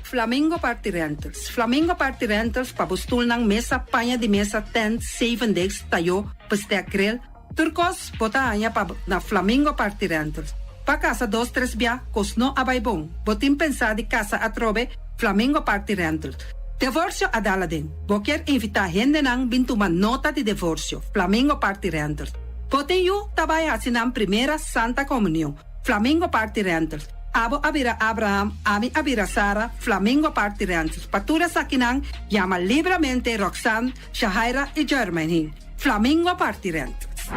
Flamingo Party Rentals. Flamingo Party Rentals pa bustul ng mesa, panha de mesa, tent, 7 days, tayo, paste grill. Turcos, bota anya pa na Flamingo Party Rentals. Pa casa 2-3 bia, kos no abay bong. Botin pensa di casa atrobe, Flamingo Party Rentals. Divorcio adala din. Boker invita hende nang bintuman nota di divorcio. Flamingo Party Rentals. Botin yu tabay asinang primera Santa Comunión. Flamingo Party Rentals. Abo abira Abraham, ami abira Sara, Flamingo Party Rentals. Patura sakinang, llama libremente Roxanne, Shahaira y Germany. Flamingo Party Rentals.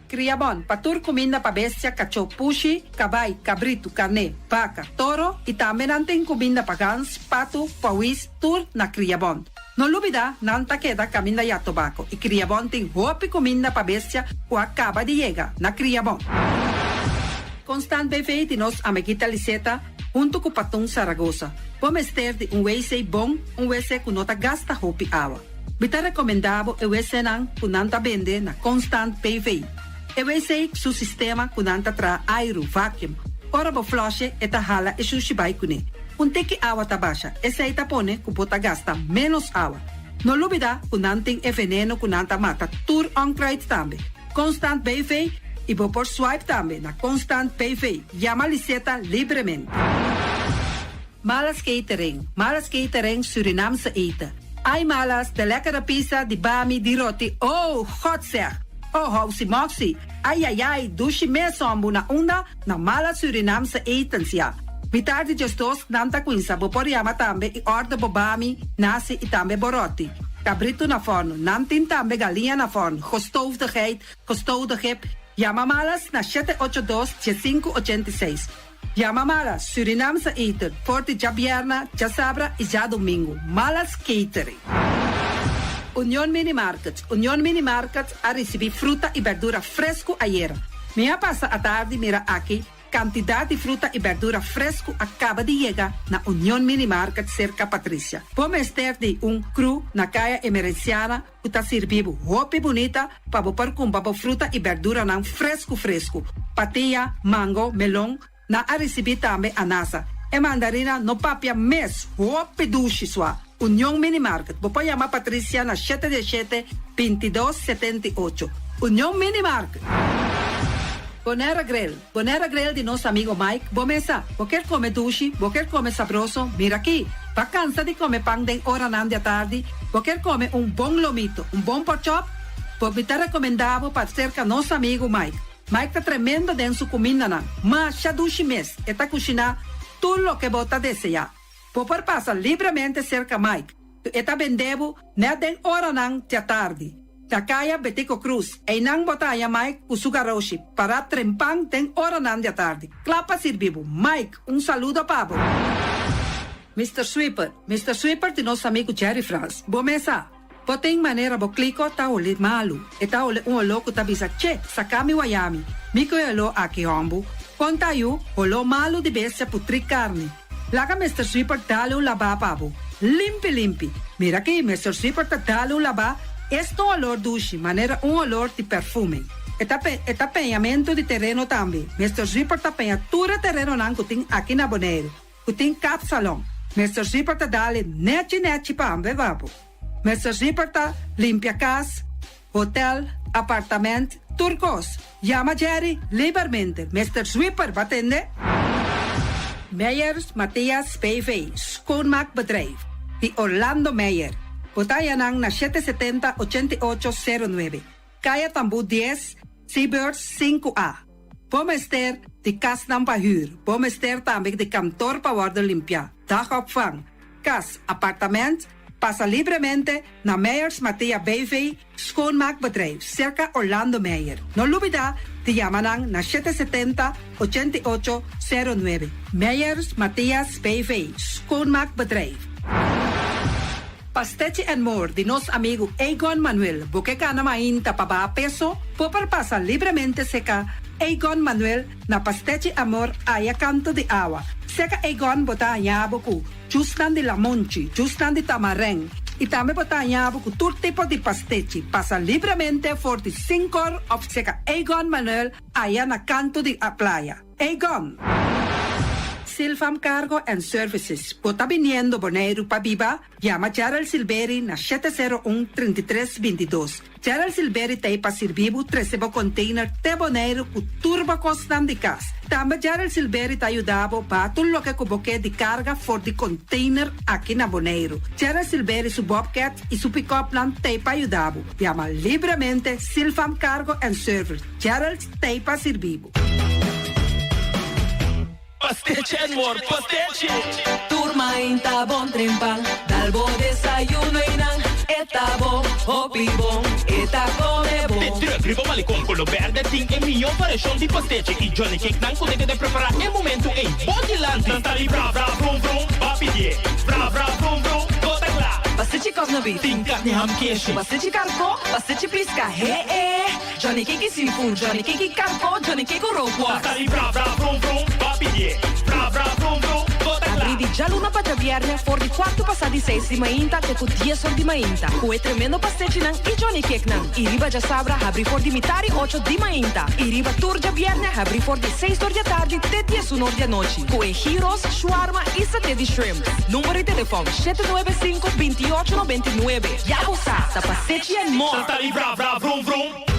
Criabon, patur comida pa bestia, cacho pushi, cabay, cabrito, carne, vaca, toro, y también anten comida pa gans, pato, pawis, tur na Criabon. No olvida, nanta queda caminda ya tobacco, y Criabon ten hopi comida pa bestia, o acaba de llegar na Criabon. Constant BV de nos amiguita Liseta, junto com Patung Zaragoza. Vamos ter de WC bom, WC que nota gasta hopi agua. Bita recomendavo e wesenang kunanta bende na constant PV. E wese su sistema kunanta tra aero vacuum. Ora bo flushe eta hala e sushibay kune. Unteki awa tabasha e se itapone kupota gasta menos awa. No lubida kunanting e veneno kunanta mata tur onkruid tambe. Constant PV ibo por swipe tambe na constant PV. Llama liseta libremente. Malas catering Surinaamse eten. Ai malas, de lekkere pizza, die bami, die roti. Oh, god zeg. Oh, housie moxie. Ai, douche mesombu na unda na malas Surinaamse etens, ja. Mitardi gestos nanta quinsa, boporiama tambe i orde bobami, nasi i tambe boroti. Cabrito na forno, nantin tambe galinha na forno. Gestoofde geit, gestoofde kip. Llama malas na 782-8586. Llama malas, Surinaamse eten, Forte Jabierna, Jasabra e já domingo. Malas Catering. Unión Mini Market a receber fruta e verdura fresco ayer. Minha passa a tarde mira aqui, quantidade de fruta e verdura fresco acaba de chegar na Unión Mini Market cerca Patrícia. Vamos ter de cru na caia emergenciana, que está servindo roupa bonita para pôr com fruta e verdura não fresco. Patia, mango, melão, na a receber também anasa. E mandarina no papia mes, roupa duche sua. Unión Mini Market. Vou chamar Patrícia na 717-2278. Unión Mini Market. Bonera Grill de nosso amigo Mike. Bomesa, vou quer comer duche, vou quer comer sabroso. Mira aqui, va cansa de comer pão de hora da tarde. Vou quer comer bom lomito, bom pork chop. Vou me recomendado para cerca nosso amigo Mike. Mike tá tremendo dentro comida não. Mas já duche mes, está cozinhando tudo o que bota desejar. Vou passar livremente cerca Mike. Está vendendo na den hora da tarde. Takaya Betico Cruz, e nang botaya Mike Usugaroshi, para trempang den hora da tarde. Clapa sirvivo. Mike, saludo pabo. Mr. Sweeper de nosso amigo Jerry France. Bomesa, tem maneira bo clico ta ole malu. E ta ole louco ta bisa che, sakami wayami. Miko elo aki hombu. Conta yu, olo malu de bestia putri carne. Laga Mr. Sweeper dalo laba pabo. Limpi. Mira aqui, Mr. Sweeper ta dalo laba. Este olor duche, maneira olor de perfume. Eta penhamento de terreno também. Mr. Sweeper ta penha tura terreno nan kuting aqui na Bonaire. Kuting cap salon. Mr. Sweeper ta dale neti pa ambe vapo. Mr. Sweeper ta limpia casa, hotel, apartamento, turcos. Llama Jerry libermente. Mr. Sweeper, wat atende? Meijers Matthias PV, schoonmaakbedrijf. Die Orlando Meijer. Botayanang na 770-8809. Kaya Tambu 10, Seabirds 5A. Bomester de kas ng pahuur. Bomester também de kantoor pa worden limpia. Dagopvang. Kas, appartement. Passa livremente na Meijers Matthias BV, schoonmaakbedrijf, circa Orlando Meijer. No lubida, te yamanang na 770-8809. Meijers Matthias BV, schoonmaakbedrijf. Pastechi and More de nosso amigo Egon Manuel. Porque kana mainta pa ba peso, popar pasa livremente seca Egon Manuel na Pastechi Amor aya canto de agua. Seca Egon bota yaboku, justan de lamonchi, justan de tamareng. E também bota yaboku todo tipo de pastechi. Pasa livremente for the 5 of seca Egon Manuel aya na canto de a playa. Egon. Silfam Cargo and Services. Bota viniendo Bonaire pa Biba, llama Gerald Silveri na 701-3322. Gerald Silveri te pa servivo 13 container te Bonaire ku turbo costan de cas. Também Gerald Silveri te ayudavo pa tudo lo que cuboque de carga for de container aqui na Bonaire. Gerald Silveri su Bobcat e su pick-up plan te pa ayudavo. Llama libremente Silfam Cargo and Service. Gerald te pa servivo. Pastiche and More, pastiche. Turma inta bon trimpal, dalbo desayuno inang, eta bon, hopi bon, eta come bon. De terugrivo malicom con lo verde ting e mio variação de pastiche. E Johnny Cake não consegue de preparar em momento em Bodyland. Tantali bra bra brum brum, papier, bra bra brum brum, gota glá. Pastiche cosnobi, Ting carne ham queijo. pastiche carco, pastiche pisca, he. Johnny Cake seafood, Johnny Cake carco, Johnny Cake roquas. Tantali bra bra brum brum, papier, bra bra brum brum, gota glá. Abri già luna para viernes, for di 4 passati 6 di mainta, te con 10 ore di mainta. Kue tremendo passetti nan, i Johnny Cake nan. I riba già sabra, abri for di mitari 8 di mainta. I riba tour già viernes, abri for di 6 ore di tardi, te 10 ore di noci. Kue Heroes, shawarma e satè di shrimp. Numero di telefono 795-2899. Yabusa, sa passetti and more. Tantali bra bra vroom vroom.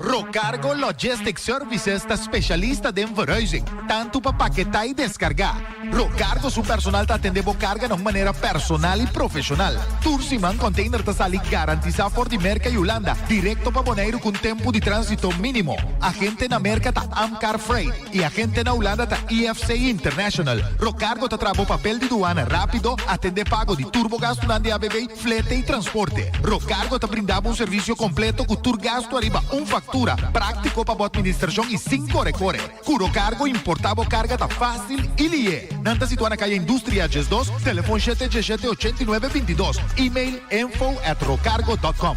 Rocargo Logistic Services está specialista de verhuizing, tanto para paquetar e descargar. Rocargo su personal te atendendo carga de maneira personal e profissional. Tursiman container te sali garantizado por di merca e Holanda, directo para Bonaire com tempo de trânsito mínimo. Agente na merca ta Amcar Freight e agente na Holanda ta EFC International. Rocargo te trabo papel de aduana rápido, atende pago de turbogasto de ABB, flete e transporte. Rocargo te brindava serviço completo com turgasto arriba factura, práctico para a administração e 5 recorre. Curo cargo importavo carga tá fácil e lie. Nanta situada na calle Indústria Ges 2, telefone 717-8922, e-mail info@rocargo.com.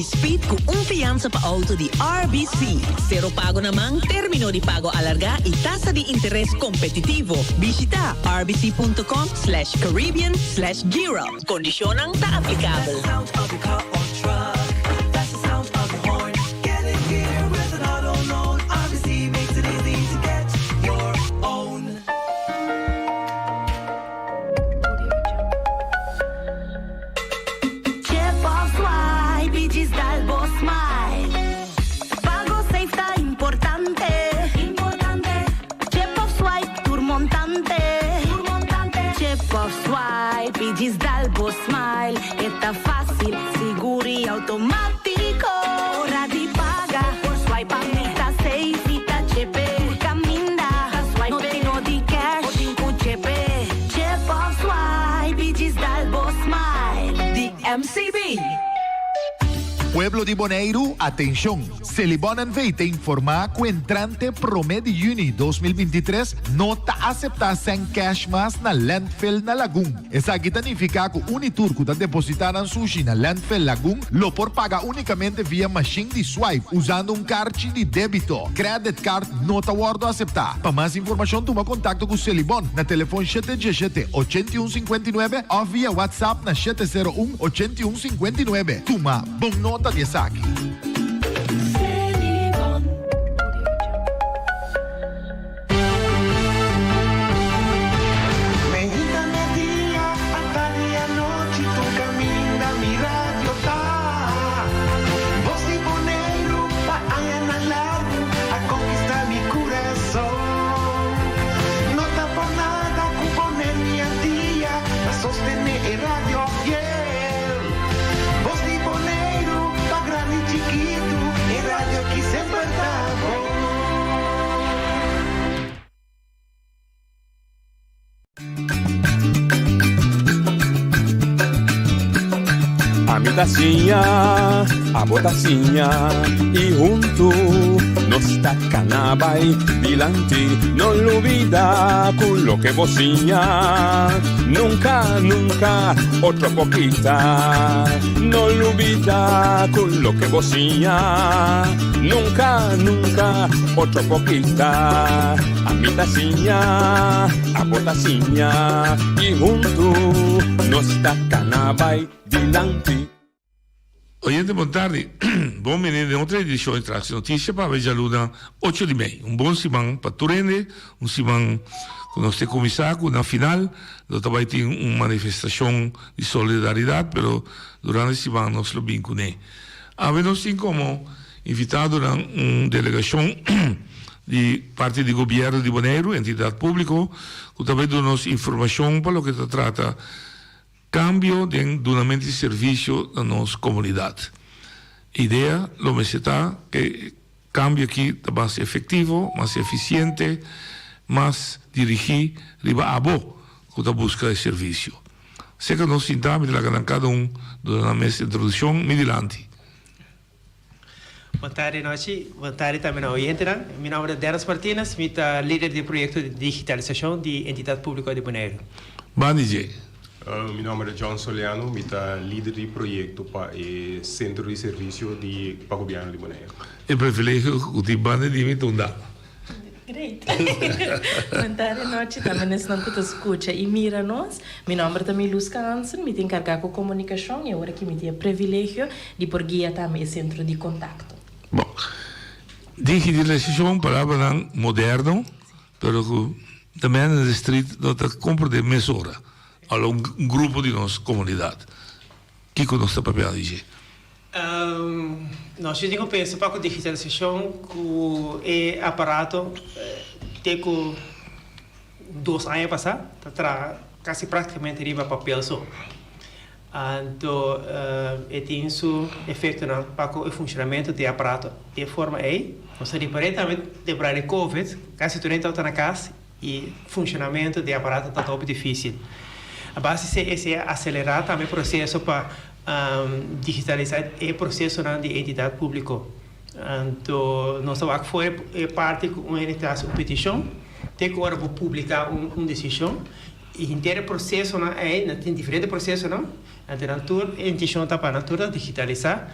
Speed com fiança para auto de RBC. Zero pago na mão, termino de pago alargar e taxa de interesse competitivo. Visita rbc.com/Caribbean/Giro. Condicionam tá aplicável. Dalbo Smile, está fácil, seguro e automático. Hora de pagar, por swipe a mita safe, tá chepe. Por caminda, swipe no tenho de cash, por chepe. Chip of swipe, diz Dalbo Smile, de MCB. Pueblo de Bonaire, atención. Celibonan Veite informa que entrante promedio de Juni 2023 no está aceptar sem cash mas na landfill na Lagoon. Essa aqui significa que o Unitur que está depositando sushi na landfill Lagoon lo por pagar unicamente via machine de swipe usando card de débito. Credit card não está guardo aceitar. Para mais informação, toma contato com o Celibon na telefone 717-8159 ou via WhatsApp na 701-8159. Toma, bom nota de saque. A botacinha e junto nos tacanabay dilante, no olvida con lo que vocinha, nunca, nunca, otro poquita, no olvida con lo que vocinha, nunca, nunca, otro poquita, a mi tacinha, a botacinha e junto nos tacanabay dilante. Oyente, buon tardi. Buon venire in un'altra edizione di Trax Notizie per Vegialuda 8 di Mei. Un buon simang per Turende, un simang con nostro commissario, una final, dove abbiamo una manifestazione di solidarietà, però durante il simang non lo vincune. Abbiamo come invitato una delegazione di parte di governo di Bonaire, entità pubblica, che aveva una informazione per lo che si tratta cambio de donamento de serviço da nossa comunidade. Ideia, l'obesidade, que cambio aqui está mais efetivo, mais eficiente, mais dirigido riba a bo, com a busca de serviço. Sei que nós sintamos lá cada durante essa introdução, me dilante. Boa tarde, noite. Boa tarde também ao oyente. Meu nome é Denis Martínez, sou líder do projeto de digitalização de entidade pública de Bonaire. Bom dia. Meu nome é John Soliano, sou líder do projeto para o Centro de Serviço de Governo de Bonaire. É privilégio que o banda de me tunda. Great. Boa tarde, noite. Também nesse não que escuta e mira nós. Meu nome é também Luz Hansen, me tenho encarregado com comunicação e agora que me tenho privilégio de por guia também centro de contato. Bom, digitalização é uma palavra moderna, mas também no distrito não está compra de mesura. Um grupo de nossa comunidade. O que conosco papel a dizer? Nós temos que pensar para a digitalização que é aparato que 2 anos passados está quase praticamente arriba papel só. Então, tem isso efeito para o funcionamento do aparato de forma aí. Nós diretamente depois de Covid, quase todo mundo está na casa e o funcionamento do aparato está muito difícil. A base é acelerar também o processo para digitalizar o processo de entidade pública. Então, nosso work foi parte de uma petição, tem que agora publicar uma decisão inteiro processo tem diferentes processos, não? A intenção está para digitalizar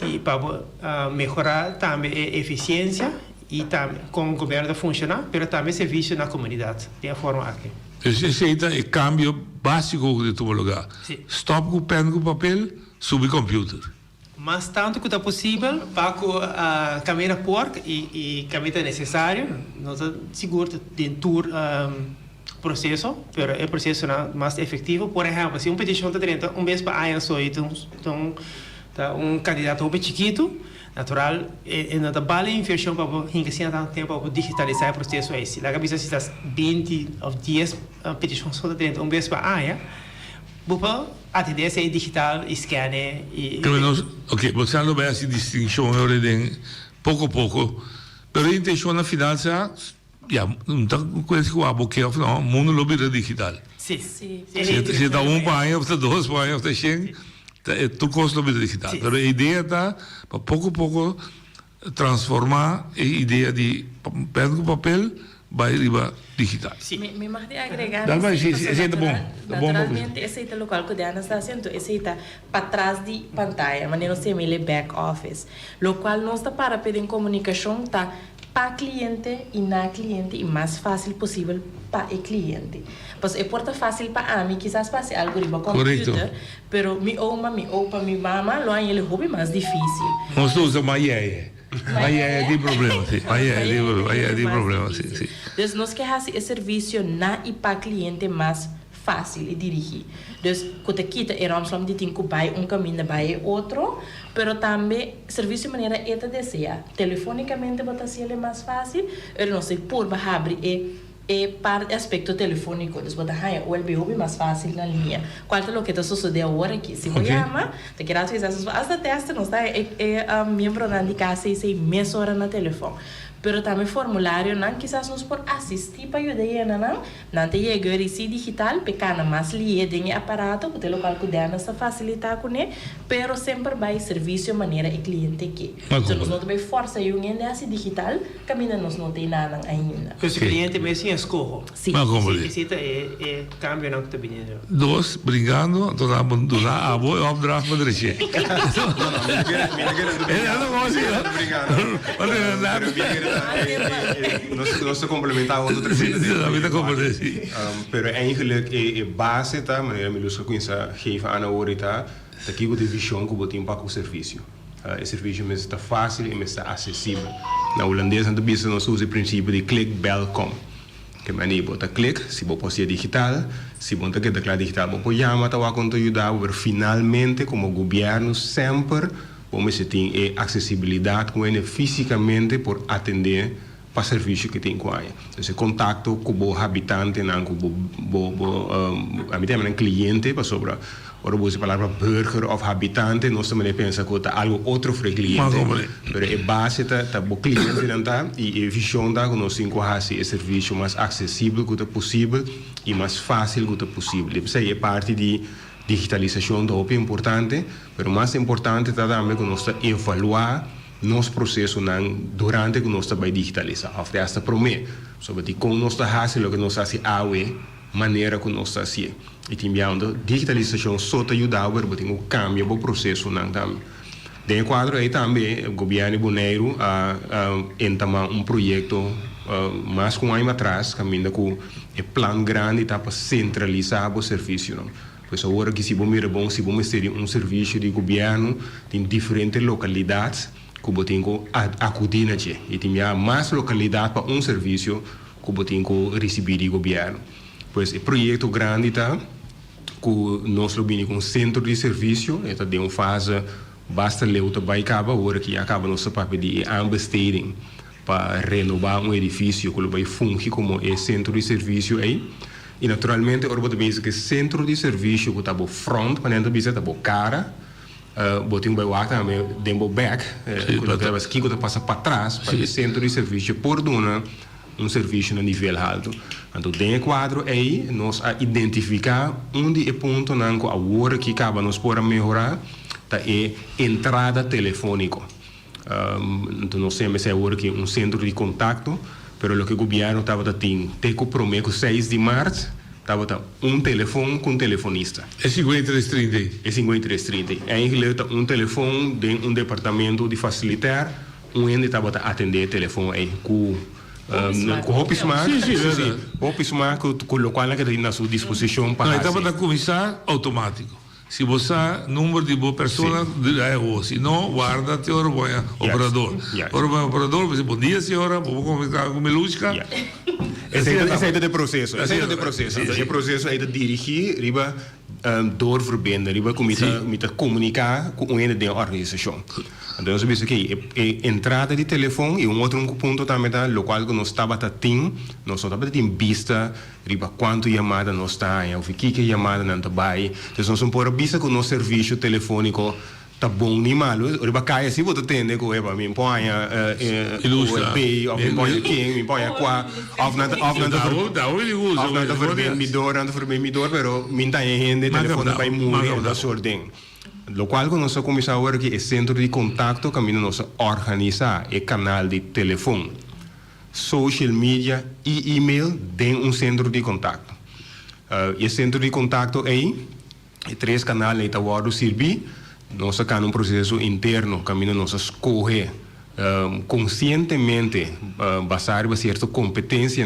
e para melhorar também a eficiência e também com o governo funcionar, mas também serviço na comunidade, de a forma aqui. Esse é o cambio básico de todo lugar. Stop com pen com papel, subir computer. Mas tanto que é possível, para a câmera porca e câmera necessária, nós seguro de tour processo, mas é processo mais efetivo. Por exemplo, se petição está dentro, vez para a só então candidato bem chiquito, natural, e na bala inversão para hincasia tanto tempo para digitalizar o processo esse. Lá que se das 20 ou 10 petições só dentro, vez para a Bupa, a tendência é digital, scanner e... Ok, você não vai essa distinção pouco a pouco, mas a intenção na final é não está coisa que o abo quer, não, o mundo lo vira digital. Sim. Se dá país, ou dois países, ou 100, tu custa lo vira digital. Mas a ideia está, para pouco a pouco, transformar a ideia de papel vai riba digital. Me marquei agregar. Naturalmente, esse é o local que Diana está sendo, esse está para trás de pantalla, mas não se chama back office. O qual não está para pedir comunicação, está para cliente e na cliente e mais fácil possível para o cliente. Pois é porta fácil para mim, quizás passe algo riba computer, pero mi oma, mi opa, mi mama, lo han ele hobby mais difícil. Nós usamos Maié. Maié de problema, sim. Maié de problema, sim. Então, nós queremos esse serviço na e para cliente mais fácil de dirigir. Então, quando kita é Ramslam de tinha que vai caminho vai outro, pero também serviço de maneira esta deseja. Telefonicamente bota se ele mais fácil, ele não sei por abrir para aspecto telefônico, então bota o LBO mais fácil na linha. Qual é o que está sucedendo agora aqui? Se você chama, te quero fazer as testes, não está membro de casa e sei meia hora no telefone. Pero também formulário não quizás nos por assistir para ajudar não te chegar esse digital pequena mais lié em aparato porque o local que dá se facilitar com ele pero sempre vai serviço maneira e cliente que então nós não também força e nesse digital caminha nós não tem nada ainda o cliente mesmo escolhe sim visita é cambio não está vindo dois brigando toda abandonar a boa overdraft para direita Nós complementamos outra vez. Pero eigenlijk é base tá, maneira melhor que conheça geven aan ahorita, tá aqui com a visão que botem para o serviço. O serviço mesmo está fácil e está acessível. Na holandesa a gente nós usa o princípio de click bell come. Que maneira bota click, se você pode ser digital, se você quer declarar digital, você pode chamar tá a conta ajudar, mas finalmente como governo sempre vamos ter acessibilidade com ele fisicamente por atender para o serviço que tem com ele. Esse contato com o habitante, com o cliente, para sobre ora você palavra burger ou habitante, nós também pensa que é algo outro para o cliente. Mas a base tá o cliente não tá e a visão da que nós encontramos esse serviço mais acessível que é possível e mais fácil que é possível. Isso é parte de digitalização é importante, mas o mais importante é também que nós evaluar nosso processo durante que nós vai digitalizar. Até esta promessa, sobre como nós fazemos o que nós fazemos a maneira que nós fazemos. E também a digitalização só te ajuda a ver um cambio no processo também. Dentro do quadro aí também o governo Bonaire entamou projeto mais com um ano atrás, caminhando com um plano grande para centralizar o serviço. Pois agora que se vamos ver bom, se vamos ter serviço de governo em diferentes localidades, que você tem que acudir na gente. E tem mais localidades para serviço que você tem que receber do governo. Pois o projeto grande está, que nós vamos com centro de serviço, está de uma fase basta leuta vai acabar, agora que acaba nosso papel de ambesteding para renovar edifício que vai fungir como centro de serviço aí. E naturalmente, agora você pensa que centro de serviço que está no front, para dentro está no cara, você tem que também dentro do back, que você passa para trás, para o centro de serviço por donar serviço no nível alto. Então, dentro do quadro aí, nós identificar onde é ponto que agora que acaba nós podemos melhorar, é entrada telefônica. Então, nós temos agora que centro de contato, pero lo que o governo estava tendo, tem que prometer 6 de março, Tava telefone com telefonista. É 5330. É 5330. Eigenlijk telefone de departamento de facilitar, onde estava a atender telefone aí com Hopi Smart. Sim. Hopi Smart, com o qual que tem na sua disposição para. Não, estava a começar automático. Se você número de boa pessoa, se não, guarda até o operador. O operador, você bom dia, senhora, vou comunicar com Melusca. Esse é o processo. O processo é de dirigir, riba doorverbinden, riba comunicar com uma da organização. Então, você vê que a entrada de telefone e outro ponto também da local que nós estava tendo, nós estava tendo vista, riba quanto chamada nós está, ou que chamada não está bem. Então, nós somos vista com o nosso serviço telefônico tá bom nem malo, riba cai assim, vou atender com ela, me põe USB, ou me põe quem, me põe qua, of na verbindidor, pero minta gente telefone vai morrer da sorte. Lo qual que nós começamos a ver que é centro de contato que nós organizar é canal de telefone, social media e e-mail tem centro de contato. E centro de contato é 3 canais que vão servir. Nós temos processo interno que nós escolher conscientemente baseado em certa competência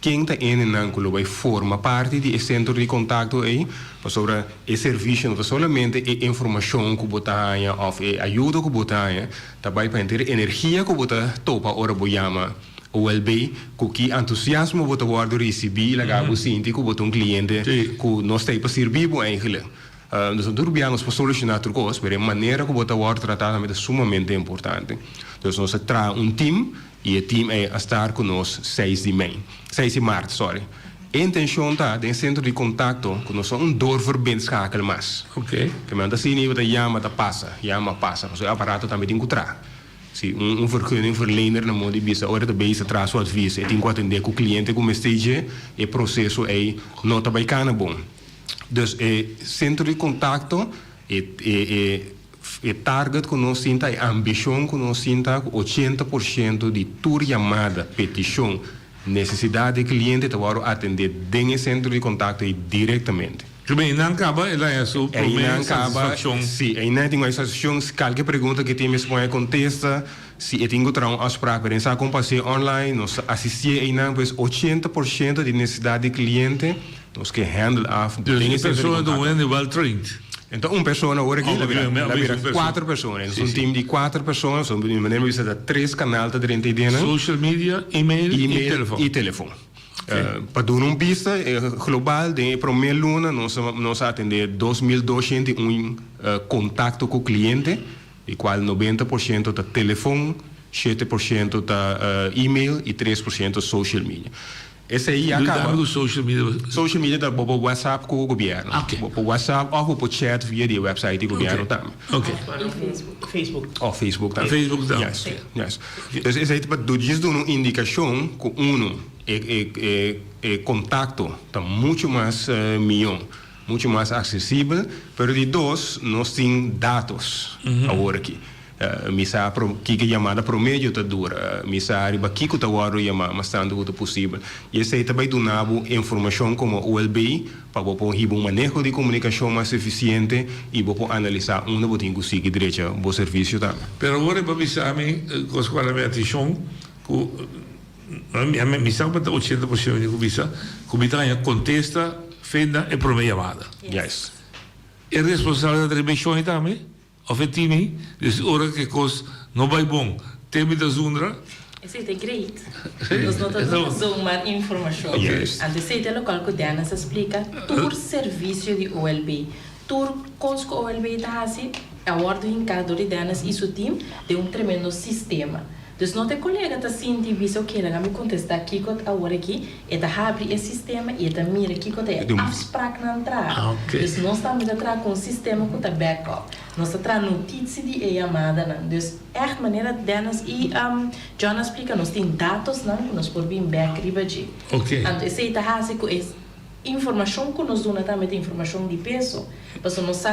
quem está que vai formar parte do centro de contato aí sobre o serviço não somente a informação que você tem ou a ajuda que você tem também para ter energia que você topa ora boiama ou bem que entusiasmo você vai receber lá que você que você cliente que nós temos para servir eigenlijk. Nós turbiamos para solucionar tudo coisas, mas a maneira que você vai tratar é sumamente importante. Então nós temos time e o time é estar conosco 6 de março. A intenção está de centro de contato que nós somos doorverbindschakel mais. Ok. Que manda assim nível da chama passa, o aparato também tem que entrar. Se vergunningverlener na modo de vista, ora de base traz o advies, tem que atender com o cliente como esteja, e processo é não está bem bom. Dus centro de contato target que nós sinta, a ambição que nós sinta, 80% de toda chamada, petição, necessidade do cliente para atender dentro do centro de contato diretamente. Também não acaba, ela é a sua promessa, satisfação. Sim, ainda tem uma satisfação, se qualquer pergunta que tem, me contesta, se eu tenho uma afspraak, para essa companhia online, nós assistimos ainda, pois 80% de necessidade do cliente, nós que handle af. Dus die persoon doen wel trained. Então, uma pessoa agora aqui, vira 4 pessoas. Um time de 4 pessoas, de maneira que você 3 canais de identidade. Social media, e-mail e telefone. Para dar pista global, de primeira luna, nós atendemos 2.201 contato com o cliente, e qual 90% da telefone, 7% da e-mail e 3% social media. Esse aí acaba do social media. Social media da bobo WhatsApp com o governo. Bobo WhatsApp ou bobo chat via o website do governo também. Ok. Facebook. Oh, Facebook também. Facebook também. Yes. Então esse aí do diz uma indicação que contato está muito mais muito mais acessível, pero de dois nós temos dados agora aqui. Misa que chamada promédio tá dura, misa riba que tá agora chamada mas tanto quanto possível. E esse aí também donava informação como o OLB para poder manejo de comunicação mais eficiente e poder analisar onde você tem que seguir direito o serviço também. Pero agora para misa com a minha atenção, a misa para 80% de comissa, comita contesta, fenda e promete chamada. Yes. É responsável da remissão também? Of het team, dus ora que coisa não vai bom. Tem da zundra. Esse é great. Nós não temos uma informação. Antes de local que Diana se explica, todo serviço de OLB, todo coisa que OLB está assim, a ordem em cada de Diana e seu time de tremendo sistema. Dus não tem colega que sente isso que ela me contesta aqui que agora aqui é da abre esse sistema e da mira aqui que é afspraak na entrada. Dus nós estamos atrás com um sistema que tá backup. Nós estamos notícia de chamada não. Dus echt maneira delas e John explica nós tem dados não que nós podemos back riba de. Okay. Então esse tá assim que informação que nos dona também informação de peso, mas nós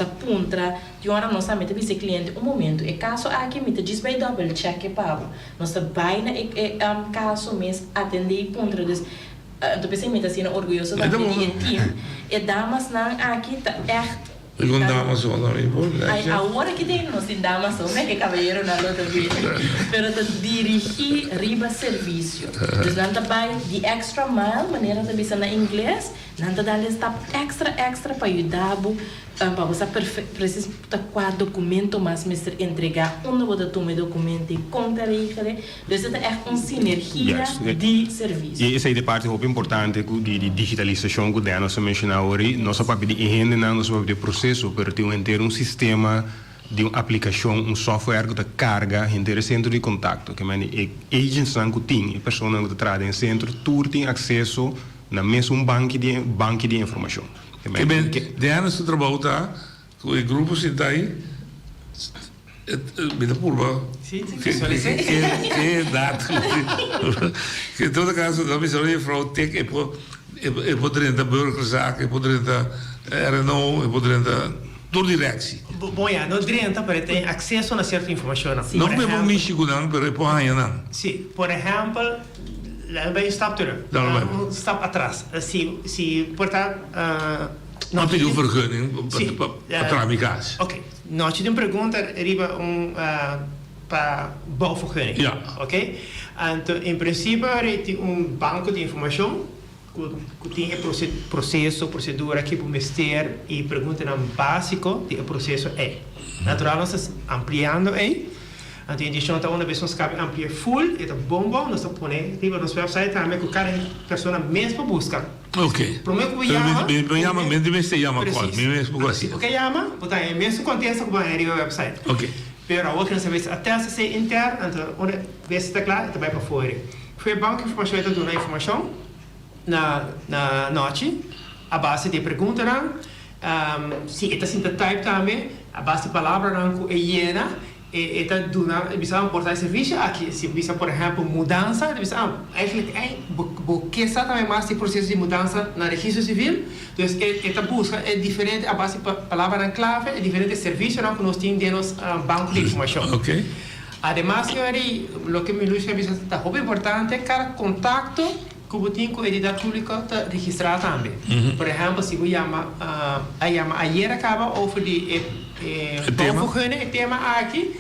aponta de hora nós também temos cliente momento e caso aqui me diz vai double check pago nós vai na caso mês atender ponto Então pensei me tá sendo orgulhoso também de team. E damas não aqui tá E com damas só também, pô. Agora que tem nós tem damas só, não é que cavalheiro na outra vez. Pero tá dirigir riba serviço. Então não tá vai de extra mile, maneira de pensar na inglês, não tá dando esta extra para ajudar para você precisa qual documento mais mestre entregar onde você toma documento e conta regele. Então é uma sinergia de serviço. E essa é a parte muito importante de digitalização que nós mencionamos hoje. Nós só para pedir engenho, nós só para pedir processo, para ter um sistema de uma aplicação, um software que carga em centro de contato. Que é agents que tem, a pessoa que traz em centro, tudo tem acesso na mesma banco de informação. Que bem, de anos tu trabalha com o grupo se tá aí, me dá pulva. Sim, que é dado. Que em todo caso, da missão de fraude tem que poder dar burgerzaak, poder dar RNO, poder dar tudo direto. Bom, não direita para ter acesso a certa informação. Não é bom místico não, mas pode ganhar não. Sim, por exemplo, vai stap terug. Stap atrás. Se portanto, não tem uma vergunning para minha casa. Ok. Nós temos uma pergunta arriba para bouwvergunning. Ja. Ok. Então, em princípio, tem banco de informação que tem processo, procedura que o ministério e pergunta básico do processo é. Natural, nós estamos ampliando aí. Então, a gente uma vez nós cabe ampliar full, é bom, nós estamos pondo no nosso website também que cada pessoa mesmo busca. Ok. Primeiro que chama, me chama qual, mesmo assim. O que chama, botar é mesmo contexto que vai no website. Ok. Pero a outra vez até se ser interno, então onde vê se está claro, vai para fora. Foi banco informação então dona informação na noite, a base de pergunta se está sendo type também, a base de palavra não é hiena. Eta duna bisa portar serviço aqui se bisa por exemplo mudança bisa eigenlijk porque está também mais de processo de mudança na registro civil então esta busca é diferente a base palavra na clave é diferente serviço não que nós temos banco de informação. Ok. Además o que me luta bisa está muito importante cada contato que o tem com a entidade pública está registrado também. Por exemplo se eu chama ayer acaba over de bouwvergunning, het thema aqui,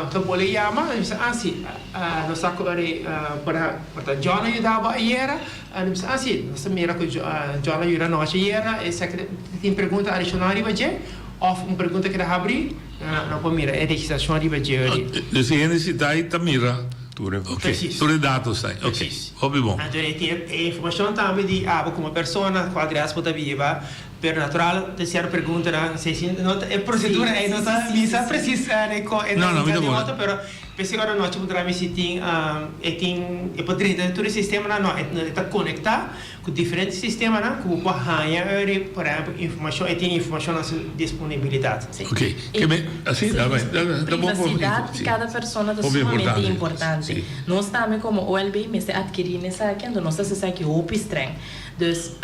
que pode chamar, assim, nós agora para John ajudava ayer, assim, nós mira que John ajuda nós ayer, tem pergunta adicional de budget, ou uma pergunta que dá abrir, não pode mirar, é registração de budget. Dus de necessidade está mira. Ok, tudo é dados aí. Ok, óbvio bom. Então tem informação também de como pessoa quadras pode viver. Pero natural, te certa pergunta, é procedura, não está visa precisa, não, pero pensei agora nós podemos se tem poderia todo o sistema não está conectado com diferentes sistemas, não, com o arranha, por exemplo, informação, tem informação na disponibilidade. Ok, assim, dá bem, dá bom. Privacidade de cada pessoa é sumamente importante. Nós também como OLB, mas adquirir nessa aqui, então nós estamos aqui o estranho. Dus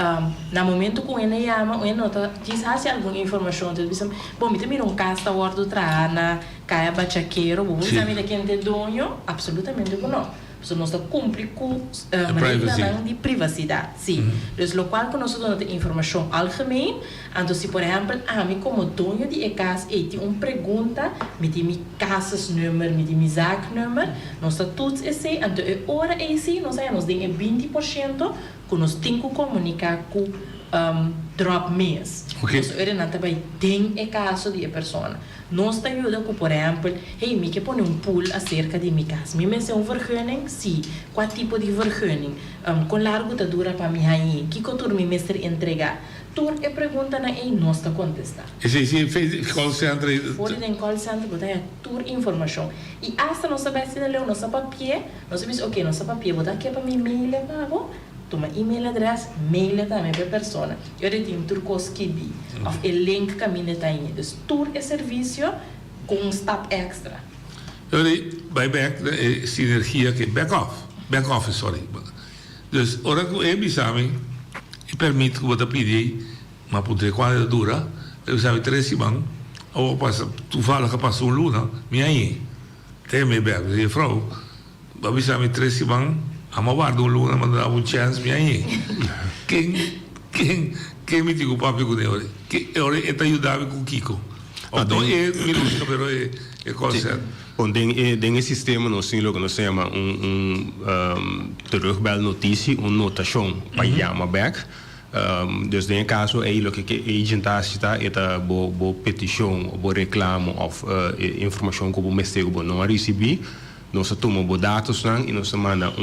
no momento que ele chama, ele nota, diz alguma informação, então dizem, bom, me tem caso da hora do trana, caia bachaqueiro, bom, sabe de quem tem dono? Absolutamente não. So nós cumpre com a maneira de privacidade, sim. Dus lo qual que nós damos informação algemeen, então se por exemplo, mim como dono de casa, tem uma pergunta, me tem meu casasnummer, me tem meu zaaknummer, nós todos esse, então é hora esse, nós temos 20% que nós temos que comunicar com drop mês. Nós não também tem o caso de pessoa. Nós ajuda com, por exemplo, me que põe pool acerca de minha casa. Me mense vergunning, sim. Qual tipo de vergunning? Com largo da dura para mim aí. Que que me mestre entregar? Tur é pergunta na nós está contestar. Sim, fez call center. Fora de call center, botar tur informação. E hasta nós sabemos ler nosso papel, nós sabemos, ok, nosso papel, botar aqui para mim e-mail, pago. Toma e-mail address, mail também para a pessoa. Eu tenho turcos que bi, of o link que me está aí. Então, tur é serviço com um step extra. Eu bij back sinergia que back office, sorry. Dus ora que é bisame e permite que você pedir uma putre qual dura, eu sabe 3 semanas, ou passa tu fala que passou luna, minha aí. Tem me back, e frau, bisame 3 semanas ama guardo luna mandava un chance mi aí quem me digo papo com ele que ora eta ajudava com Kiko então me luta pero é coisa bom tem esse sistema nós sim logo nós chama terugbel notícia notação para chamar back dus in caso aí lo que agent está eta bo petição bo reclamo of informação que o mestego não recebi nós tomamos os dados e nós manda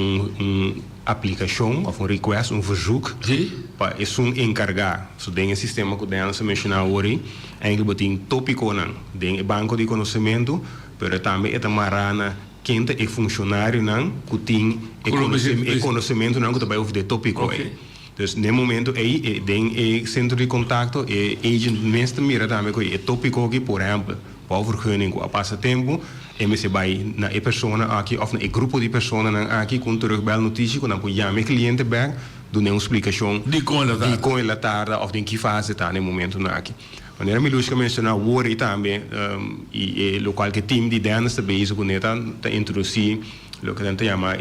aplicação ou request verzoek para encargar so tem sistema que nós mencionamos hoje eigenlijk tem tópico não tem banco de conhecimento pero também é marana quente e funcionário não que tem conhecimento não que também over de tópico aí dus no momento aí tem centro de contato e agent mestre mira também que é tópico que por exemplo para vergunning a passatempo se vai na persona aqui ou na grupo de pessoas aqui com terugbel notícia quando eu chamo cliente back do uma explicação de como ela tarda ou de que fase está no momento aqui quando eu me lembro que mencionar worry também e local que time de dentro está bezig com neta tá introduzir o que a gente chama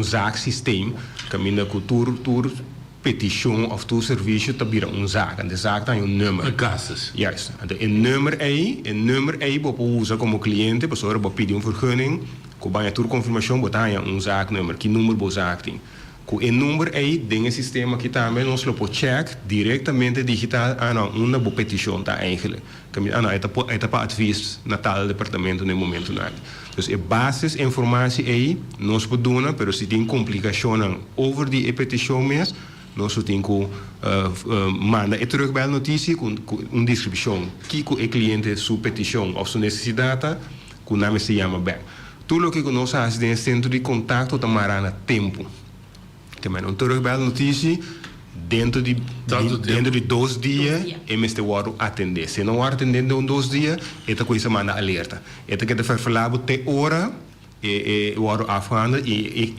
zaak systeem caminha com tour petition of toe serviço te vira zaak en de zaak dan een nummer casus juist een nummer aí bopo usa como cliente pessoa bopo pedir vergunning ko banha tour confirmação botar zaak nummer que número bo zaak tem com o número aí tem um sistema que também nós lo pode check diretamente digital uma boa petição tá eigenlijk é para advies na tal departamento no momento não dus é basis informação aí nós podemos pero se tem complicação over die petição mesmo nós temos que mandar terugbel notícia com descrição que o cliente sua petição ou sua necessidade que o nome se chama back tudo o que nós fazemos é centro de contato também na tempo também um terugbel notícia dentro de 2 dias eles te vão atender se não atender em 2 dias esta coisa manda alerta esta que te verfalado te hora e worden afgehandeld.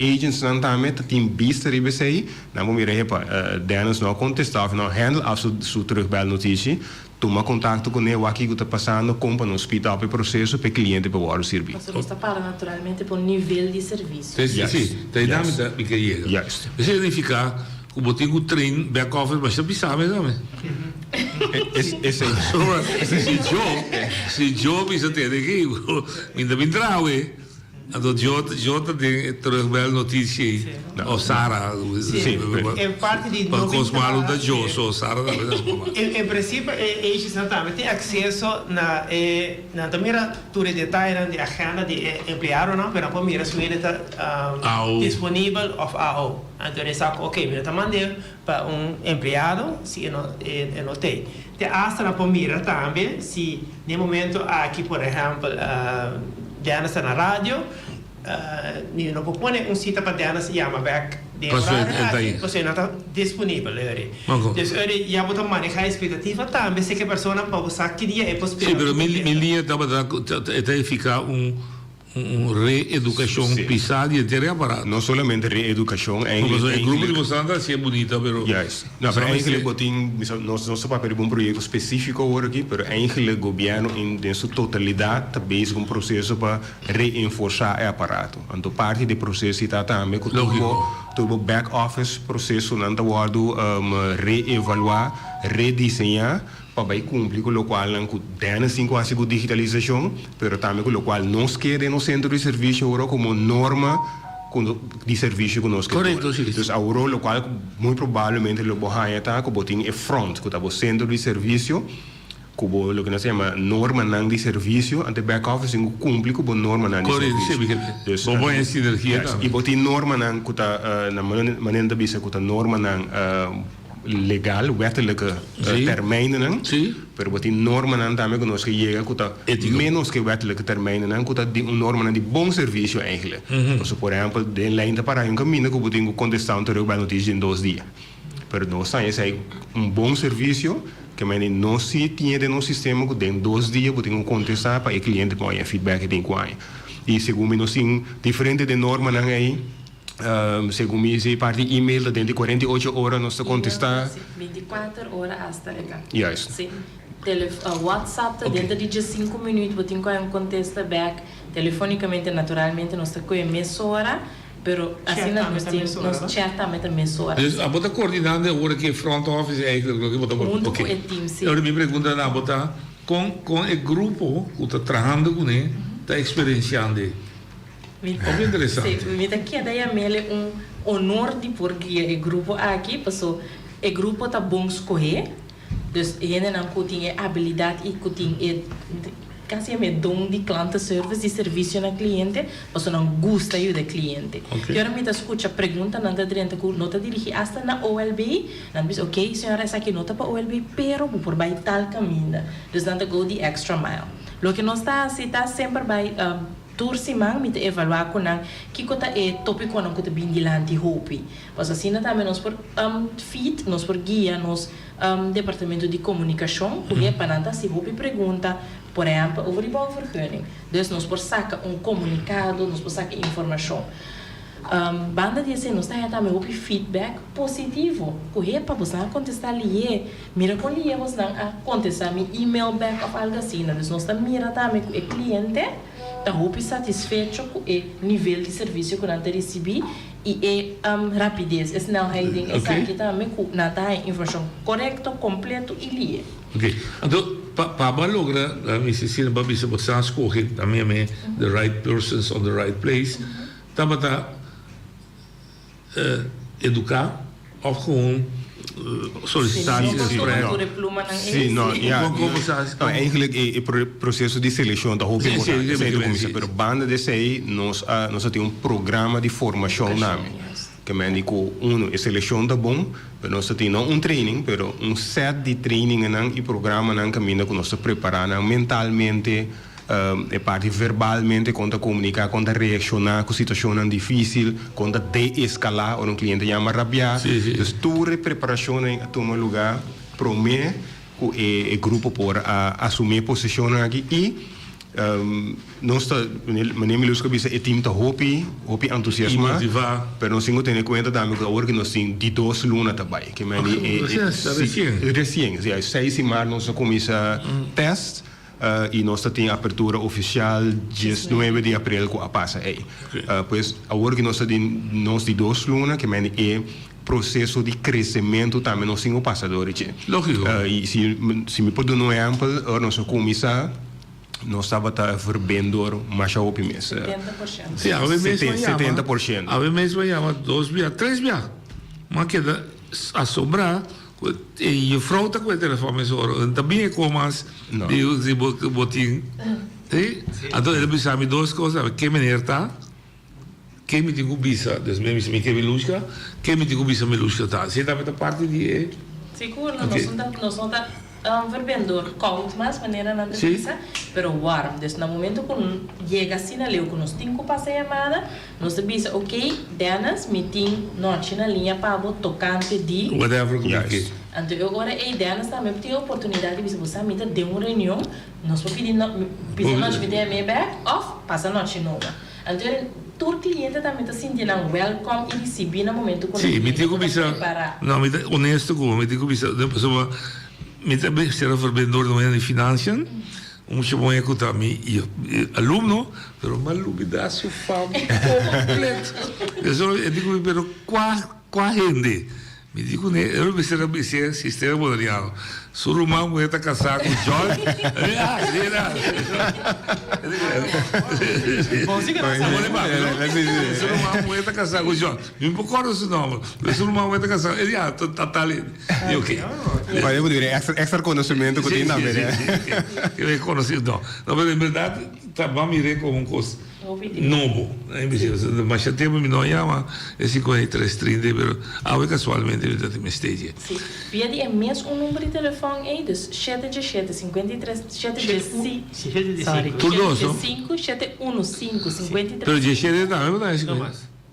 Agents dan daarmee, dat team biester hebben zij. Dan moet je zeggen, Dennis nou contestar, of nou handle als ze terugbelnotitie. Toma contato com ele, o que está passando, compra no hospital para o processo, para o cliente para o serviço. Você está para naturalmente por nível de serviço. Sim, tem nome da micaria. Juist. Isso significa que o botinho trein back office, mas você sabe, sabe? Se job is het aqui, ainda bem traue. Então, Jota tem terugbel notícia ou Sara. Sim, é parte de para consumar da Jota ou Sara da em princípio, eles também têm acesso na primeira tour de detalhe de agenda de empregado, não, mas para mim, se ele está disponível of AO. Então, ele sabe, ok, ele está mandando para empregado, se não tem. Tem hasta na primeira também, se no momento aqui, por exemplo, Diana está na rádio, não propõe sítio para Diana se chama back de você não está disponível. Então, ele já botou manejar a expectativa também, se que a pessoa pode usar que dia é possível. Sim, mas minha linha está ficar reeducação pisada e até aparato. Não somente reeducação, o grupo de moçada é bonita, pero yes. Não, mas eigenlijk botin nós não para um projeto específico agora aqui, mas eigenlijk o governo em sua totalidade está bezig com processo para reforçar o aparato. Então parte do processo está também com todo o back office processo não está guardo reevaluar, redesenhar para cumprir com o qual não tem assim quase com digitalização, mas também com o qual nós queremos no centro de serviço agora como norma de serviço que nós queremos. Correto, sim. Então agora o qual muito provavelmente o bohanha está com botin é front, com o centro de serviço, com o que nós chamamos norma não de serviço, ante back office cumprir com a norma não de serviço. Correto, boa sinergia. E botin norma não com na maneira de bisa com a norma não legal, wettelijke termijnen, maar wat die normen aan daarmee kunnen schrijven, dat menos que wettelijke termijnen, dat die normen die bon serviço eigenlijk. Dus por exemplo, de lijn te parar caminho que botinho contestar um terugbel notícia em 2 dias. Pero nós temos aí bom serviço que mas não se tinha de nosso sistema que em 2 dias botinho contestar para o cliente com a feedback tem com aí. E segundo nós sim diferente de norma não aí. Segundo me dice parte e-mail dentro de 48 horas nós te contestar 24 horas hasta legal. Yes. Sim. WhatsApp dentro de 5 minutos você tem que contestar back telefonicamente naturalmente nós te com meia hora Pero assim nós temos certamente a mesma. Dus a bota coordenando agora que front office eigenlijk que bota Junto okay. com o time, sim. Agora me pergunta na bota com o grupo que está trabalhando com ele, está experienciando. Muito interessante. Sim, me daqui a daí mele honor de porque o grupo aqui passou, o grupo tá bom escolher, dus ele não tem habilidade e tem quase é dom de cliente service e serviço na cliente, mas não gosta aí do cliente. E agora me escuta pergunta não tá dentro que nota dirigir hasta na OLB, não diz ok senhora essa aqui nota para OLB, pero por vai tal caminho, dus não tá go the extra mile. Lo que nós está assim tá sempre vai tursimang mit evaluar com nang que cota é tópico não cota bem dilante hopi. Mas assim também nós por feed, nós por guia, nós departamento de comunicação, o que é para nada se hopi pergunta, por exemplo, over die bouwvergunning. Dus nós por saca comunicado, nós por saca informação. Banda de assim, nós também hopi feedback positivo. O que é para você contestar ali, mira com ali você não contestar mi email back of algo assim, dus nós mira também com o cliente. Está muito satisfeito com o nível de serviço que nós recebemos e a rapidez, a snelheid, essa aqui também com a informação correta, completa e lia. Ok, então para lograr a medicina para você escolher também the right persons on the right place, também educar ou com sollicitaties eigenlijk het processo de seleção da roupa pero banda de sei nós temos programa de formação name que médico é seleção da bom pero nós temos não training pero set de training e programa não caminho que nós preparar mentalmente e parte verbalmente quando comunicar, quando reaccionar com situações difíceis, quando de-escalar ou um cliente chama rabiar. Então, toda a preparação em tomar lugar para mim, o grupo por assumir posição aqui e nós me lembro que o time está hopi entusiasmo, mas nós temos que ter em conta também que agora que nós temos de 2 lunas também, que é recém, 6 de março nós começamos teste. E nós temos abertura oficial 19 de abril que passa aí. Pois agora que nós temos de 2 lunas, que é processo de crescimento também nós temos passadores. Lógico. E se me pode dar um exemplo, nós começamos nós estava vendedor mais ao mês. 70%. Sim, a vezes 70%. A vezes vai chamar 2 dias, 3 dias. Mas queda assombrar. E frauta com o telefone também é como as de botim. Então ele precisa me 2 coisas, que maneira tá? Que me digo bisa, das mesmas me que me lusca, que me digo bisa me lusca tá. Você também tá parte de seguro, nós não tá vendedor cold mas maneira não precisa, pero warm. Dus no momento que chega assim na leu que nós temos passa chamada, nós bisa, ok, Dennis, meeting noite na linha para tocante de whatever que então agora a Dennis também tem a oportunidade de você meter de uma reunião, nós pedimos nós meter a back off, passa a noite nova. Então todo cliente também está sentindo welcome e receber no momento que sim, me digo bisa, não, me honesto com, me digo bisa, pessoa me também será vendedor de financiação, chamou a escutar me aluno, pero malubidaço famo completo. Eu digo, pero qual rende? Me digo, né, eu me será sistema moderno. Surumão vai estar casado com John. Surumão vai estar casado com John. Me procura esse nome. Surumão vai estar casado. Ele tá ali. E o quê? Mas eu diria extra conhecimento que tem na verdade. Que é conhecido. Não, mas em verdade, tá me como um coisa novo. Mas já temos não chama é 5330, mas agora casualmente eu tenho stage. Sim. Via de mesmo número de telefone aí, dus 77 53 75. Tudo isso. 5 715 53. Pero de cheio não, eu não acho.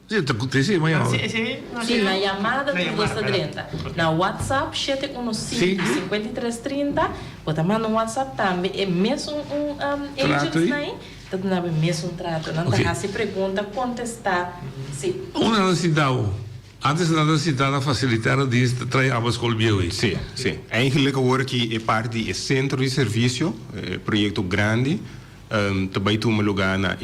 Sim, tá acontecendo amanhã. Sim, na chamada tu gosta 30. Na WhatsApp 715 5330, bota manda um WhatsApp também, é mesmo agent aí. Tudo na mesmo trato, não tá se pergunta contestar. Sim. Uma necessidade. Antes da necessidade facilitar de trazer ambas colbias. Sim, sim. Eigenlijk agora que é parte do centro de serviço, projeto grande, também tem um lugar na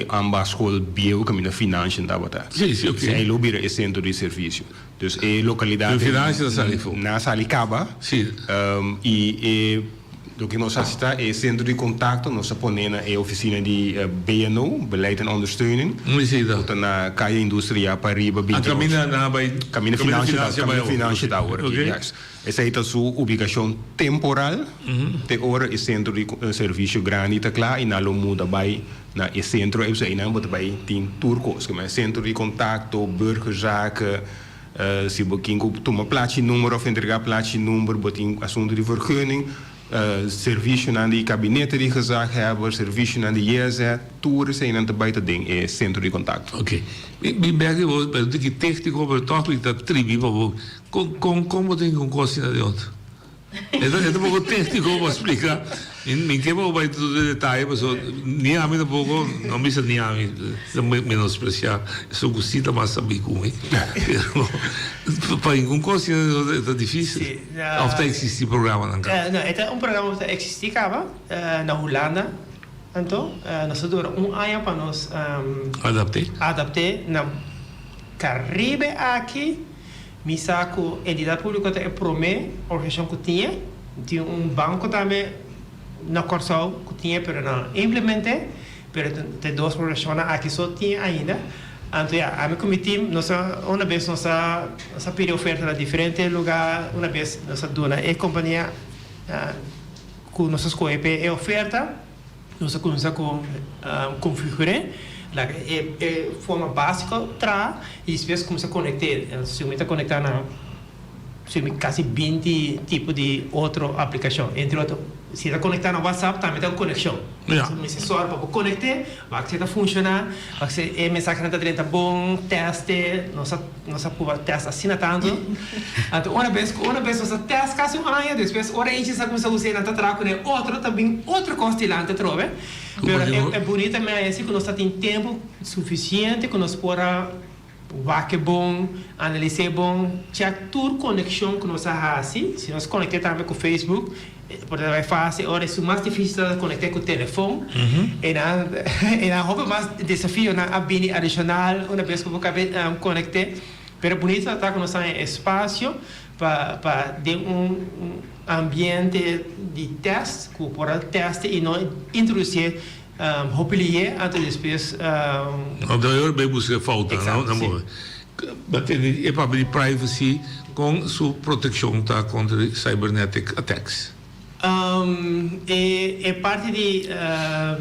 ambas school bio caminho financiën dat wat. Sim, ok. Zij lobbyeren is centro de serviço. Dus localidade. De financiën Salifo. Na Salicaba. Sim. Do que nós assista é centro de contato, nossa ponena é oficina de BNO, beleid en ondersteuning. Hoe is dat? Dan na Caia Industria Pariba Camina na bij Camina Financiën daar hoor. Juist. Essa é a sua ubicação temporal. Te ora é centro de serviço grande tá claro e na lo muda by na é centro é você ainda bota by tem turcos, que é centro de contato, burgerzaken. Se você toma platje-nummer of entregar platje-nummer, botin assunto de vergunning. Serviço aan die kabinetten die gezag hebben, serviço aan de JZ, toeren zijn aan de buitending, is centro de contact. Oké. Ik ben gewoon de techniek over toch dat tribi, como tem com coisa de outro. É um pouco técnico para explicar. Em que vou vai tudo de detalhe, mas nem a mim um pouco, não me nem a mim, menospreciar. Sou gostita mas sabe como é. Para com coisa é difícil. Ou está existe programa não? Não, é programa que existia na Holanda. Então, nós dura ano para nós adaptar na Caribe aqui. Me saco entidade pública é promê organização que tinha banco também na Corsal que tinha para não implementar, para ter duas organizações aqui só tinha ainda. Então, a minha comitê, uma vez nossa pede oferta em diferentes lugares, uma vez nossa dona é companhia com nossas coisas é oferta, nossa começa com configurar. É forma básica tra e depois começa a conectar se me está conectando quase 20 tipos de outra aplicação entre outros se está conectado no WhatsApp também tem uma conexão se só para conectar vai que está funcionar vai que é mensagem não está dentro bom teste nossa prova teste assim tanto então uma vez nossa teste quase ano depois hora a gente já começa a usar não está trazendo outro também outra constelante trove é bonita mas é assim que nós temos tempo suficiente que nós podemos vaque bom, analisar bom, check tudo conexão que nós temos se nós conectar também com o Facebook, pode ser fácil, ora é mais difícil de conectar com o telefone, e na roupa mais desafio na abine adicional, uma vez que eu vou conectar, mas bonito está que nós temos espaço para ter ambiente de teste, que para teste e não introduzir hopelier antes depois eu bem buscar falta não é para abrir privacy com sua proteção tá contra cybernetic attacks é parte de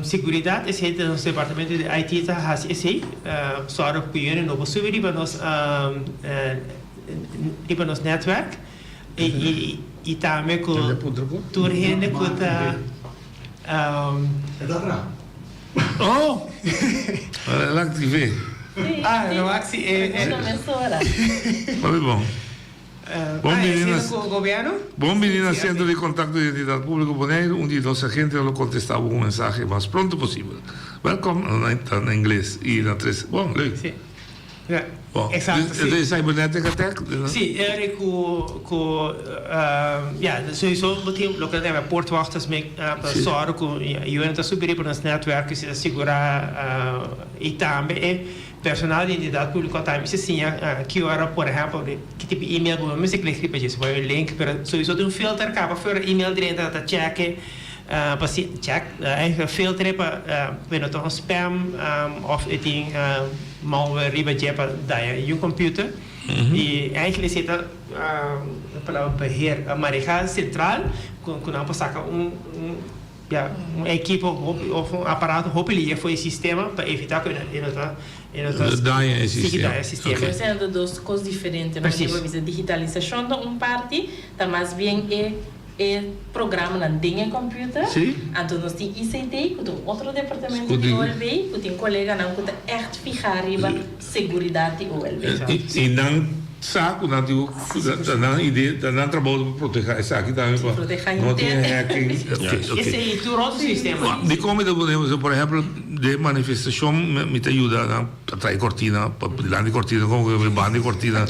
segurança esse é nosso departamento de IT tá esse só para que não vou subir para nos network e também com tudo gente que tá oh lá que vê não axi é vai bom bom meninas governo bom meninas centro de contacto de identidade pública Bonaire de dos agentes lo contestava mensagem mais pronto possível welcome na inglês e na três bom leuk sim bom exato de cybernetic attack sim é sowieso moet lo que é poortwachters para zorgen que eu ainda subir para os networks se assegurar e também personal de identidade pública também se sim que hora por exemplo que tipo de e-mail vamos se clicar para isso vai o link para sowieso tem filter capa fora e-mail dentro da check para check filter para não spam of eating malware riba para daí um computer e eigenlijk zit er beheer manejar central com não passar equipe of aparato hopelijk voor je systeem para evitar que daí sistema sendo duas coisas diferentes mas a digitalização da parte tá mais bem é programa na dinha computer então nós tem ICT que tem outro departamento de OLB que tem colega não que echt ficar riba seguridade OLB e não saco não digo não ideia não trabalho para proteger essa aqui também não tem hacking esse é todo outro sistema de como podemos por exemplo de manifestação me te ajuda a trazer cortina para lá de cortina como que bande cortina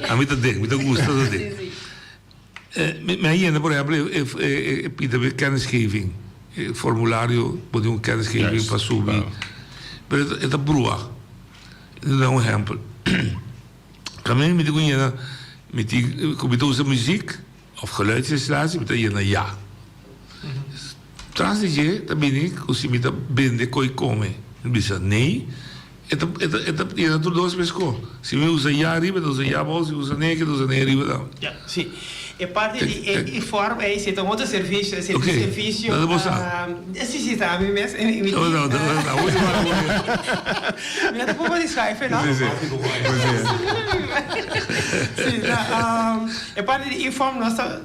a mim te gusta de maar hier, por exemplo, pide kennisgeving. Formulario, pode kennisgeving para subir. pero esta brua. Dat is een exempel. Kami met die computer muziek of geluidsinstallatie met een ja. Trouwens, dan ben ik, als je met dat bende kon komen. Dan ben je nee. E da tu dos pesco. Se me usa ja riba, usa ja bol, se usa nee, usa nee riba da. Ja, sim. E parte di informa é esse outro serviço, esse serviço. Nada bossa. Sim, tá, me mesmo. Não. Hoje vai. Me dá pouco de Skype, não? Sim. É parte de informa nossa.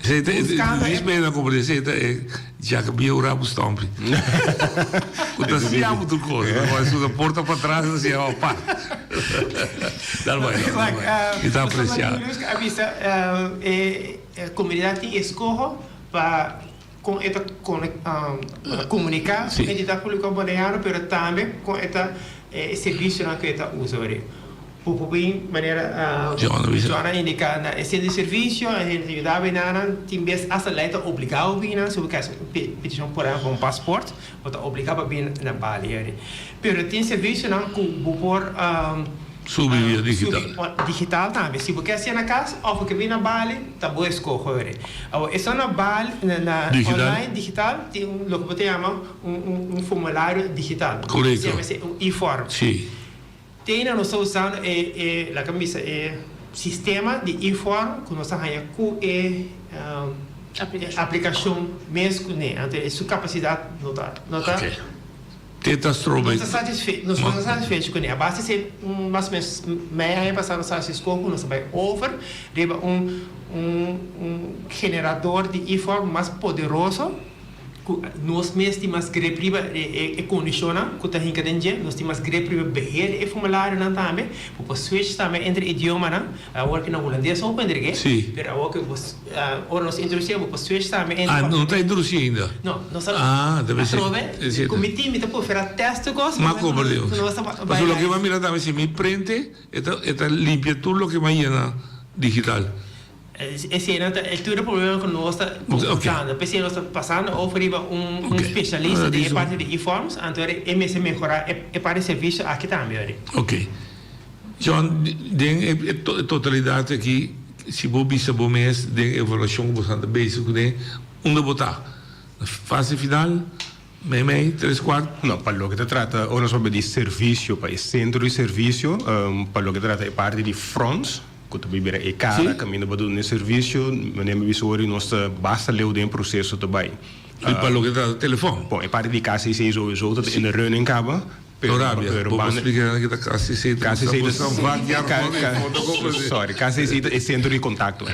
Diz bem na conversa, já que eu rabo stampi. Quando assim há muita coisa, mas se a porta para trás assim, ó, pá. Dá vai. E tá apreciado. A vista a comunidade escorre para com esta comunicar com a entidade pública boliviana, mas também com esta serviço que esta usa hoje. Por maneira Joana indica na esse de serviço a gente ajudava na timbes essa letra obrigado bem sobre caso petição por um passaporte ou obrigado bem na Bali. Pero tem serviço não com por subir digital também. Se você quer na casa ou porque vem na Bali, tá bom escolher. Agora essa na Bali na online digital tem o que você chama formulário digital. Correto. Chama-se e-form. Sim. Tem na nossa usando a camisa sistema de e-form que nós temos aplicação mesmo né ante sua capacidade nota okay. Tenta strobe nós estamos satisfeitos com a base se mais ou menos meia passada nós escolhemos nós vai over leva generador de e-form mais poderoso nós mesmos temos que reprimir e condiciona que está hinca dentro nós temos que reprimir beheer e formulário não também para switch também entre idioma não agora que na holandês ou pendrigue pero agora que agora nós introduzimos para switch também não está introduzido ainda não nós deve ser o meu time está por fazer teste coisa mas como Deus mas o que vai mirar também se me prende está limpia tudo o que vai na digital. Esse é o problema que nós estamos usando. Porque nós estamos passando a oferir especialista de parte de e-forms, então é mesmo melhorar a parte de serviço aqui também. Ok. John, a totalidade aqui, se você vê o mês de evolução que você está basic, onde botar? Na fase final? Meio, 3/4? Não, para o que se trata, nós vamos de serviço, para o centro de serviço, para o que se trata, é parte de fronts. Quando bibera e cara, caminho para o serviço, maneira visori nossa basta ler o processo também. E para o que está telefone? Bom, é parte de casa e sowieso dat in de running cabo. Vamos explicar que está casa sorry, casa é centro de contato,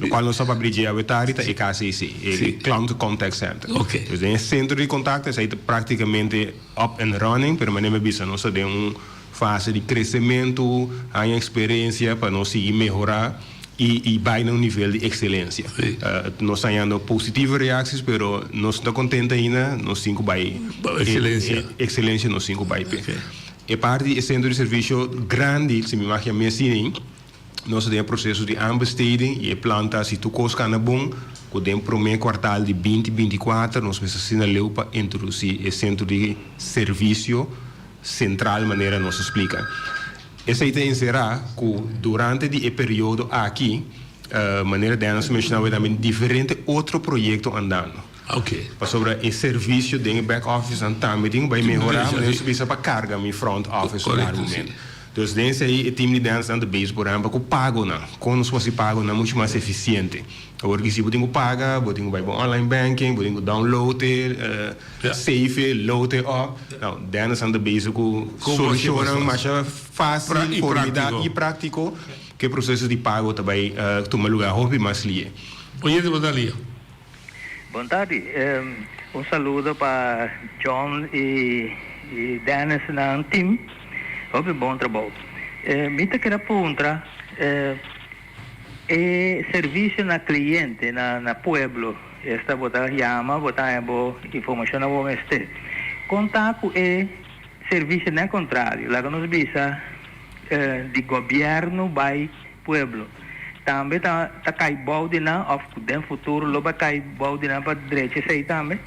no qual nós só abrir a vetarita e casa é Client Contact Center. Ok. Então é centro de contato, é praticamente up and running, pero maneira bisa nós tem fase de crescimento, a experiência para nós seguir melhorar e vai no nível de excelência. Nós estamos tendo positivas reações, mas nós estamos contentes ainda, nós 5 vai excelência nós 5 vai. E parte do centro de serviço grande, se me imagina assim, nós temos processo de aanbesteding e planta se tu costa na bom, que tem primeiro quartal de 2024, nós precisamos para introduzir o centro de serviço central maneira nos explica. Essa ideia será que durante o período aqui, maneira de nós mencionar também diferente outro projeto andando. Ok. Para sobre o serviço de back office também vai melhorar, mas isso precisa para carga mi front office no momento. Então, desse aí, o time de dança anda bem, por exemplo, que pago não. Quando se fosse pago, não é muito mais eficiente. Agora, se você paga, você tem online banking, você tem download, save, load up. Não, dança anda bem, que soluciona, mas fácil, formalidade e prático, que o processo de pago também toma lugar, hobby mais lié. Oi, boa tarde. Boa tarde. Saludo para John e Dennis na team. Hobby bom trabalho. Mita que pergunta serviço na cliente na pueblo. Esta bota chama, bota informação na bom este. Contato é serviço não contrário. Lá que nos visa de governo by pueblo. Também tá cai balde na of den futuro loba cai balde na para direita sei também.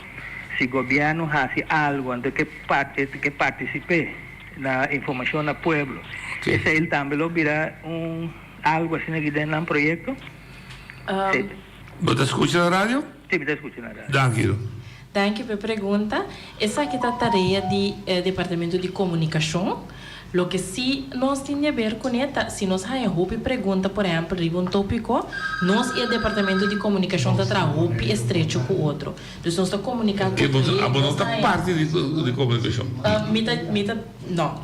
se o governo hace algo antes que participe na informação ao pueblo. Esse ele também lo virá algo assim aqui dentro do projeto. ¿Você escucha la radio? Sim, me está escutando. Tranquilo. Danke pela pergunta. Essa aqui é a tarefa do Departamento de Comunicação. Lo que sí nos tiene a ver con esta, si nos hay una pregunta, por ejemplo, de un tópico, nos el departamento de comunicación está trabajando estrecho con otro. Entonces, nos está comunicando con ellos. ¿No está parte de comunicación? No,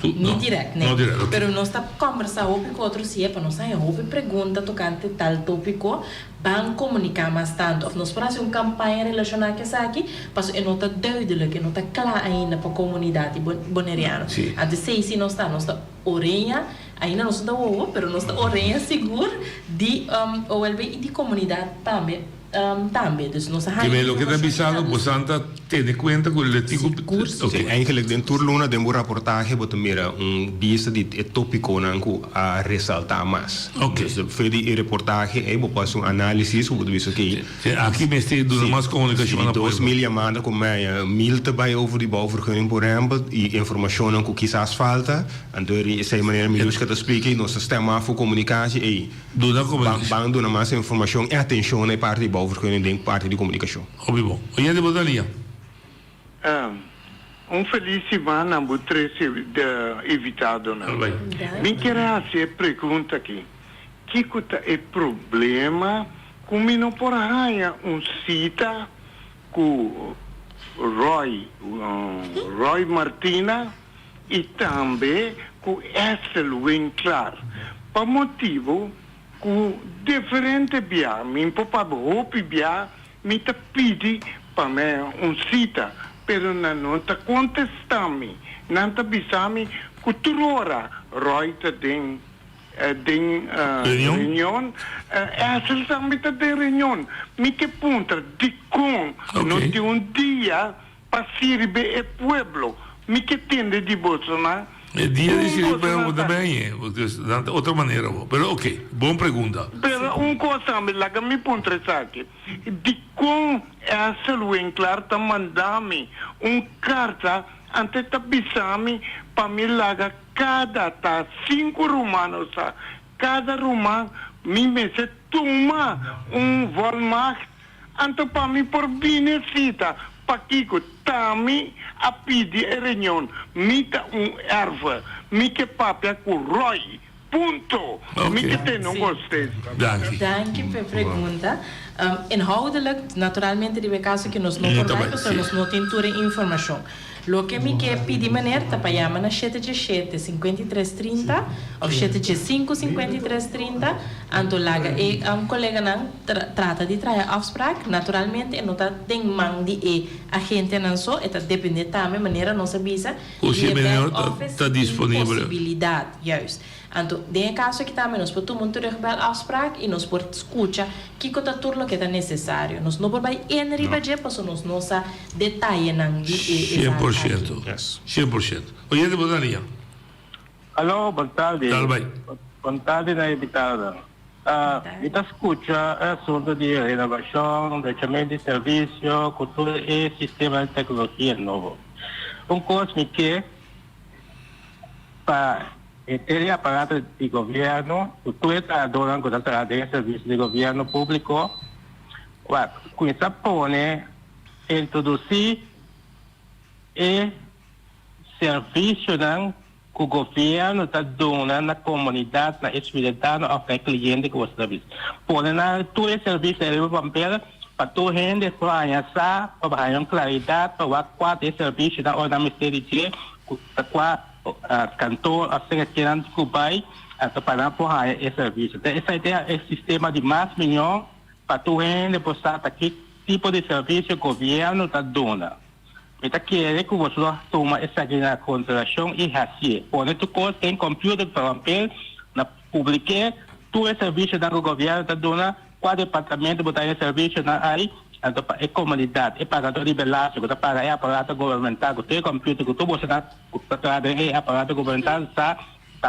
ni directo. No direct, okay. Pero nos está conversando con otro, si es para nos hay una pregunta tocante tal tópico, van comunicar más tanto. Of nos hacer una campaña relacionada con eso aquí, pero no está duidelijk, no está claro ainda para la comunidad boneriana. Sí. Antes, si no está orelha, ainda não está boa, mas nossa orelha segura de de comunidade também. Também, dus nossa que me lo que está avisado, pues Santa tiene cuenta con el artigo. Okay. Eigenlijk den turluna den bo rapportage wat mira vista di tópico nanku a resaltar mais. Okay. Dus foi di reportage e bo pas un analysis wat visto que aqui me está dando mais comunicação na 2000 maanden com mij milte bij over die bouwvergunning por exemplo e informação nanku quizás falta en door essa maneira me busca te explicar nosso sistema voor communicatie e bang dona mais informação e atenção na parte de bouwvergunning denk parte de comunicação. Obvio. Oye de botalia. Feliz semana a vocês evitado não. Me queria fazer pergunta aqui. Que é o problema com não por aí cita com Roy Martina e também com Essel Winkler. Por motivo que diferente bia, me papa hopi bia, me te pedi para mim cita. Pero não está contestando, não está bisami cultura roita den reunião, essa também está de reunião, me que ponta de com não tem dia para servir o pueblo, me que tende de Bolsonaro. El día de servir também, de outra maneira, pero ok, boa pergunta. Pero cosa que me ponta aqui, de com essa Winkler está mandando carta ante tá bisami para me laga cada 5 romanos, cada romano me se toma volmacht ante para me por visita para Kiko tami a pedir reunião mita erva me que papia com Roy punto me que tem não gostei. Danke pela pergunta. Inhoudelijk, naturalmente, de caso que nos não formamos, nós não temos informação. Lo que me quer pedir maneira, tá para chamar na 777-5330 ou 775-5330, antolaga e colega não trata de trazer afspraak, naturalmente, não tá tem mão de agente não só, está depende também maneira nossa visa. O se está disponível. Possibilidade, juist. Então, tem caso que também nós podemos terugbel afspraak e nós podemos escutar que está tudo que é necessário. Nós não podemos ir em ribaje, porque nós não sabemos detalhes não de 100%. 100%. Oye, de Botalia. Alô, boa tarde. Talvez. Boa tarde, na invitada. Ita escuta assunto de renovação, deixamento de serviço, cultura e sistema de tecnologia novo. Coisa que para el aparato de gobierno, tú estás adorando con el servicio de gobierno público, que se pone introducir el servicio que el gobierno está dando a la comunidad, a la espiritual, a los clientes que vos servicio. Ponen todo el servicio de papel para tu gente, para allá, para dar claridad, para cuál es el servicio de la ministerio, cantor, a secretaria de Cubai, para apoiar esse serviço. Essa ideia é o sistema de mais milhão para tu gente postar que tipo de serviço o governo está dando. Então, quer que você toma essa grande consideração e assim, quando tu tem computador para papel, na publicar todo o serviço que o governo está dando, qual departamento botar esse serviço na aí, então, é comunidade, é pagador de beleza, que paga é aparato governamental, que tem computer, que tu você está é aparato governamental, está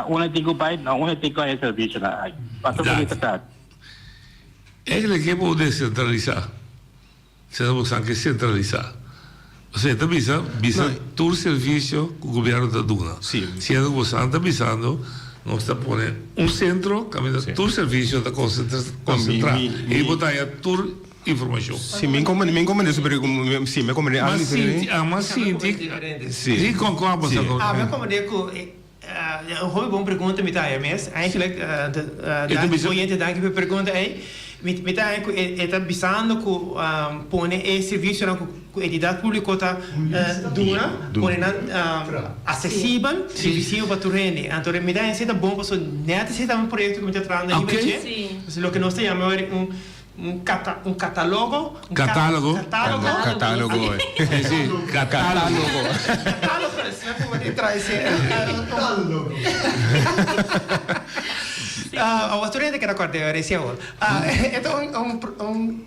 onde digo vai, onde digo é serviço na aí. Para tu poder É que pode descentralizar. Se não você quer centralizar. Você está bisa todo serviço que o governo está dando. Sim. Se você está bisando, nós está pondo centro, caminho todo serviço está concentrar e botar aí toda informação. Sim, me compreendo sobre sim, me compreendo. Mas sim, sim, concordo com você. Me compreendo que een goede boom pergunta met hij mes. Eigenlijk dank je pergunta aí. Met hij está bisando que pone e serviço na entidade pública tá dura, pone na acessível, visível para tu rende. Então me dá esse bom para net esse um projeto que me está trazendo aí, porque o que nós chamamos un catálogo. Catálogo. Catálogo. Sì, catálogo. O attorante che raccorda sia ora. È una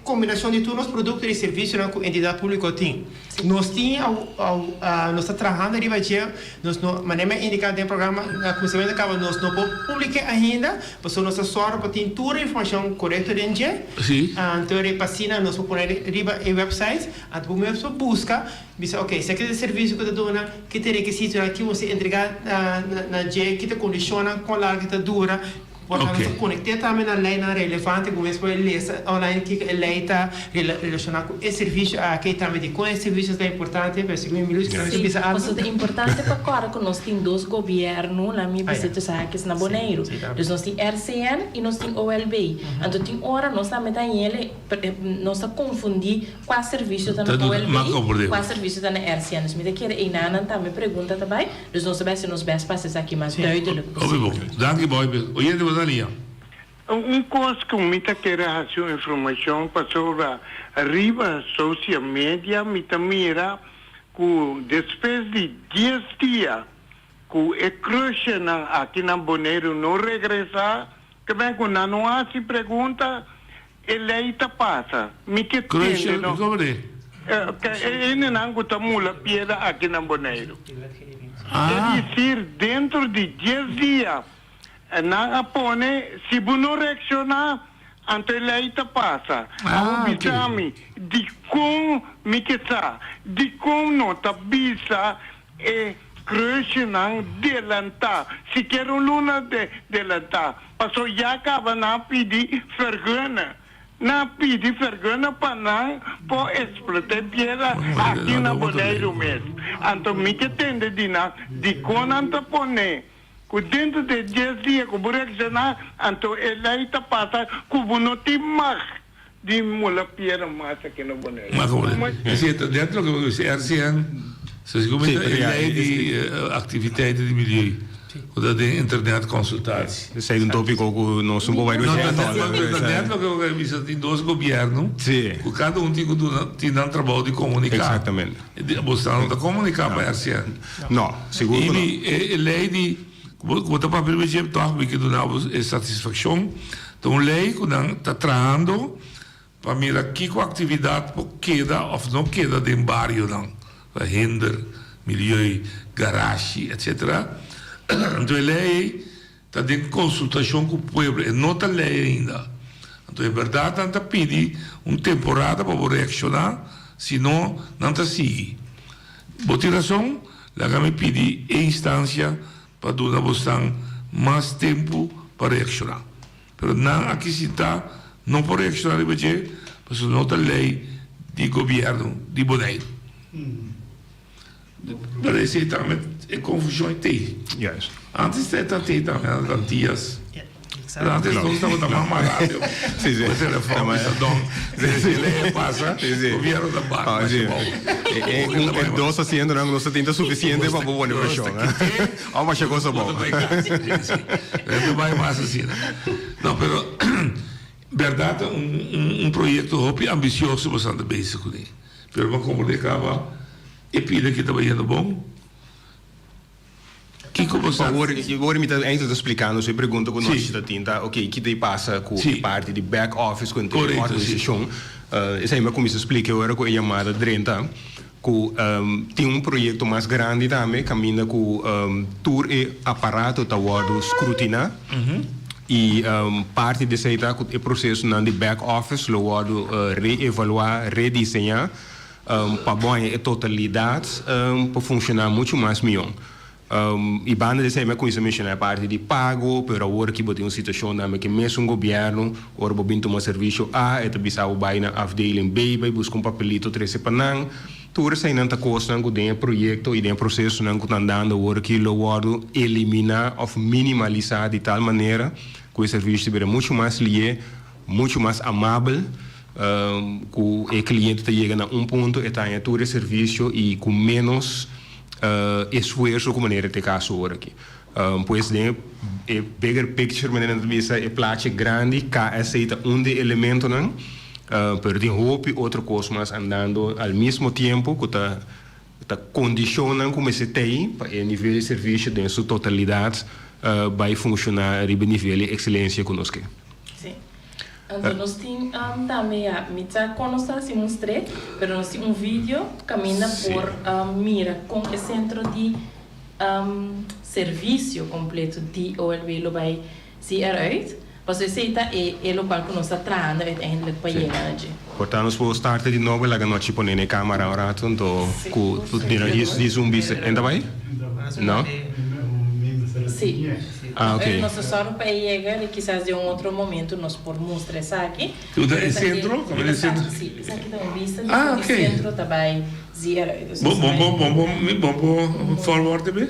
combinazione di tutti i prodotti e servizi che l'entità pubblica tem. Nós estamos trabalhando em Ribadia, nós não manemos indicado no programa, na conselho de cabo, nós não publicamos ainda, mas nós sorte para ter toda a informação correta dentro. Sim. Então, a página nós vamos pôr riba em website, então você busca, diz, ok, se aquele serviço que está dando, que tem requisito que você entregar na dia, que te condiciona com a larga que dura. Portanto, conectar também na lei relevante, como você pode ler online que a lei está relacionada com esse serviço, aqui também de com esse serviço é importante, para seguir milhões que também precisa algo. É importante para agora que nós temos dois governos, lá me visita sabe na Bonaire. Então nós temos RCN e nós temos OLB. Então tem hora nós também tem ele, nós está confundir qual serviço está na OLB, qual serviço está na RCN. Nós me quer e Nana também pergunta também, nós sabemos se nós best passes aqui mais duidelijk. Dank boy. Oye, coisa que me quer a sua informação passou arriba social media me mira que depois de 10 dias que a crush aqui na Bonaire não regressa que vem com não há se pergunta ele está passa me que crush não cobre ele não está mula pieda aqui na Bonaire é dizer dentro de 10 dias na pone se não reaccionar ante lei ta passa bisami di como me que sa di como não ta bisa e crescendo delanta se quer luna delanta passou já acaba na pedir vergonha na pedir vergonha para não por explotar piedra aqui na Bonaire mesmo então me que tende de como anta pone dentro de 10 dias que vou reaccionar, então ele está passando que vou não ter mais de mula piedra massa aqui no Bonaire. Mas dentro do que RCN, se comenta lei de atividade de milieu, ou da internet consultados. Esse é um tópico que nós não vamos dentro do que visa tem dois governos, cada um tem um trabalho de comunicar. Exatamente. Você não está comunicar para a RCN? Não, seguro não. E lei de Quando para permitir que donamos satisfação, então lei que está trabalhando para mirar que atividade queda ou não queda dentro do bairro não, para hinder, milieu, garagem, etc. Então lei está em consultação com o povo, e não está lei ainda. Então é verdade, não está pedindo uma temporada para reaccionar, senão não está seguindo. Motivação, lá me pedi a instância para dar mais tempo para reaccionar. Mas não aqui se está, não pode reaccionar, porque não tem lei de governo de Bonaire. Parece que também é confusão tem. Antes também eram dias. Antes não estava tão amarrado. O telefone ele passa, o governo da barra. Dois haciendo não está tendo suficiente para boa negociação. Vamos a coisa boa. Ele vai mais assim. Não, mas verdade projeto ambicioso bastante básico, né? Mas vamos comunicar e pide que está indo bom. Agora me está ainda explicando, se pergunta com nós está tinta, ok, que daí passa com a parte de back office, com a organização, essa é uma como se explica agora com a chamada Drenta, que tem projeto mais grande também, caminha com tour e aparato da wado scrutina, e parte desse é o processo de back office, lo wado reevaluar, redesenhar, para bom a totalidade para funcionar muito mais melhor. E banda de sempre com isso mencionar a parte de pago, para agora que botem uma situação na que mesmo governo, ora bobinto um serviço A, e também o vai na afdeling B, vai buscar papelito 13 panang, tudo sai nanta costa que tem projeto e tem processo que está andando agora que lo guardo eliminar ou minimalizar de tal maneira que o serviço seja muito mais lié, muito mais amável, que o cliente chega a ponto e está em todo o serviço e com menos esforço como maneira de caso agora aqui. Pois tem bigger picture maneira de vista é plaatje grande que aceita de elemento não, pero tem hope outra coisa mas andando ao mesmo tempo que tá condicionando como se tem para o nível de serviço em sua totalidade vai funcionar a nível de excelência conosco. Sim. Então, nós temos também a mitad quando nós se mostrei, mas nós temos vídeo que caminha por mira com o centro de serviço completo de OLB lo vai se eruit. Você aceita é local que nós está trazendo uiteindelijk para chegar. Portanto, nós vamos starten de novo lá que nós tipo nem câmera agora então com de zumbis ainda vai? Não? Sim. Ok. Nós só para chegar e quizás de outro momento nós por mostrar isso aqui. Tudo é centro? Como é centro? Sim, isso aqui dá vista do centro também zero. Bom, forward também?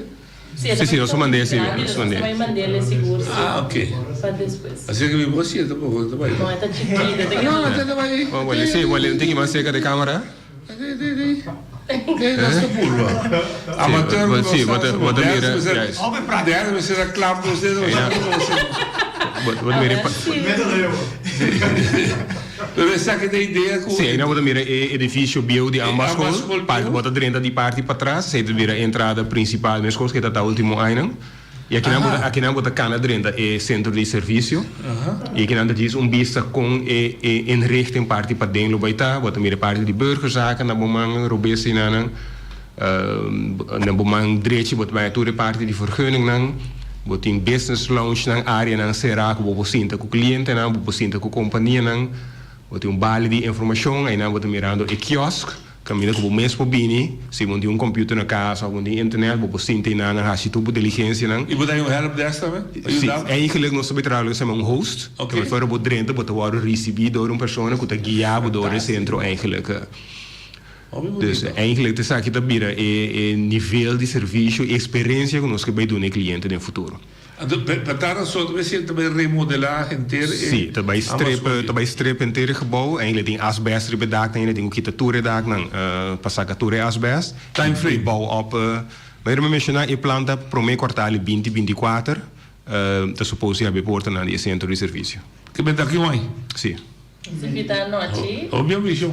Sim, eu só mandei assim. Vai mandar seguro. Ok. Para depois. Assim que me você tá bom, tá bem. Não é tá chiquita, tem que. Não, tá bem. Olha, sim, olha, não tem que mais cerca de câmera. Nossa curva. Amateur, sim, bota mira. Deve você a clap você não bota mira. Deve ser que tem ideia com. Sim, ainda bota mira edifício bio de ambas escolas. Bota dentro de parte para trás, você vira entrada principal na escola que está último ano. E aqui não bota cana dentro é centro de serviço. E aqui não diz vista com inrichting parte para dentro vai estar, bota mira parte de burgerzaken, na bomang robesse na bomang direito bota vai toda parte de vergunning nan, bota in business lounge nan área nan será que vou sinta com cliente nan, vou sinta com companhia nan, bota bale de informação aí nan bota mirando e quiosque. Caminha com o mesmo bini, se você tem computer na casa ou tem internet, você tem na raça tubo diligência não. E você tem helpdesk também? Sim, eigenlijk nós trabalhamos com host, que vai para dentro, você vai receber door uma pessoa que está guiado door o centro eigenlijk. Dus eigenlijk te zaken dat bira nível de serviço e experiência que nós vai dar no cliente no futuro. Para só você também remodelar inteiro. Sim, também strip inteiro gebouw. Eigenlijk tem asbest erbij dak, eigenlijk tem arquitetuur dak, dan passacature asbest. Time frame. Bouw op. Maar we mencionar e planta prome kwartaal 2024. Te supposi hebben porten aan die centro de serviço. Que bem daqui mãe? Sim. Se ficar noite. Obviamente.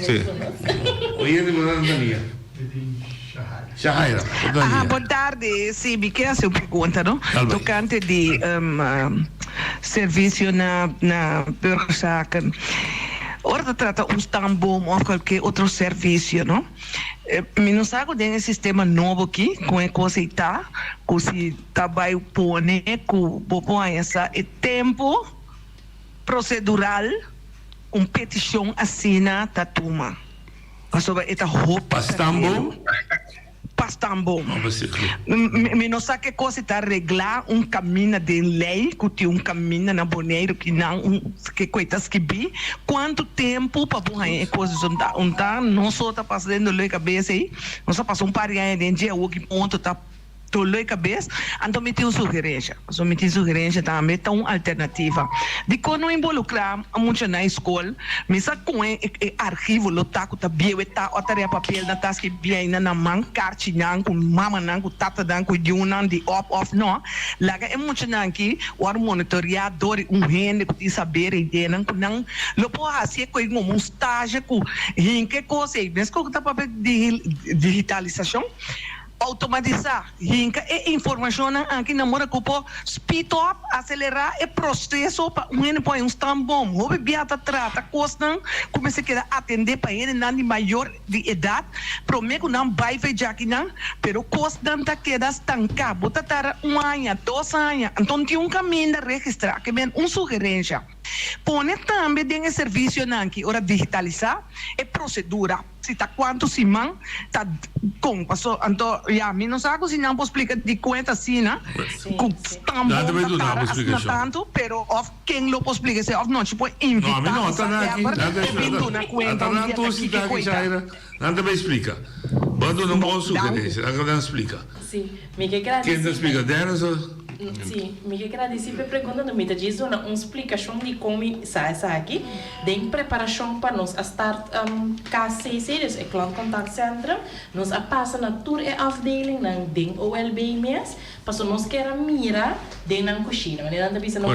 Sim. Oi, ele mandando Dania. Shahaira. Boa tarde, sim, me quer fazer uma pergunta, não? Tocante de serviço na burgerzaken. Ora trata tambom ou qualquer outro serviço, não? Me não sabe tem um sistema novo aqui, com a coisa que está, com se trabalho pone, com essa tempo procedural, petição assina tatuma. Sobre esta roupa. Pastambom. Me não sabe que coisa está arreglar caminho de lei, que tem caminho na boneiro que não que coisas que bi. Quanto tempo para borrar coisas não só está passando lei cabeça aí, não só passou par de anos de dia o que ponto está lei cabeça, então me tem sugerência. So me tem sugerência também tá uma alternativa. De quando involucrar muito na escola, me sabe com arquivo lotado tá bem tá outra papel na tasca bem na mão, cartinha com mama nan com tata dan com junan de off não. Lá é muito nan aqui, o monitoreador rende que saber ideia nan com nan lo pode fazer com um estágio com que coisa, mas com tá papel de digitalização automatizar, rinca e informação aqui na mora que pode speed up, acelerar o processo para põe tambom, houve biata trata, costa, começa a atender para ele não de maior de idade, prometo não vai ver já aqui não, pero costa não queda estancado, bota 1 ano, 2 anos, então tem caminho de registrar, que vem sugerência. Pone também tem serviço que ora digitalizar e procedura. Se tá quanto se man tá com passou então já me não sabe se não posso explicar de conta assim, né? Com tão bom tá tanto, pero of quem lo posso explicar se of não tipo invitar. Não, está aqui. Nada tu se tá aqui Jaira. Nada me explica. Bando não posso sugerir, agora explica. Sim, me que graças. Quem explica Dennis? Sim, me que agradecer por perguntando me diz uma explicação de como sai aqui, de preparação para nós a start KCC, é Client Contact Center, nós a passa na tour e afdeling ng ding OLB mes, para nós quer mira de na cozinha, mas ainda bisa no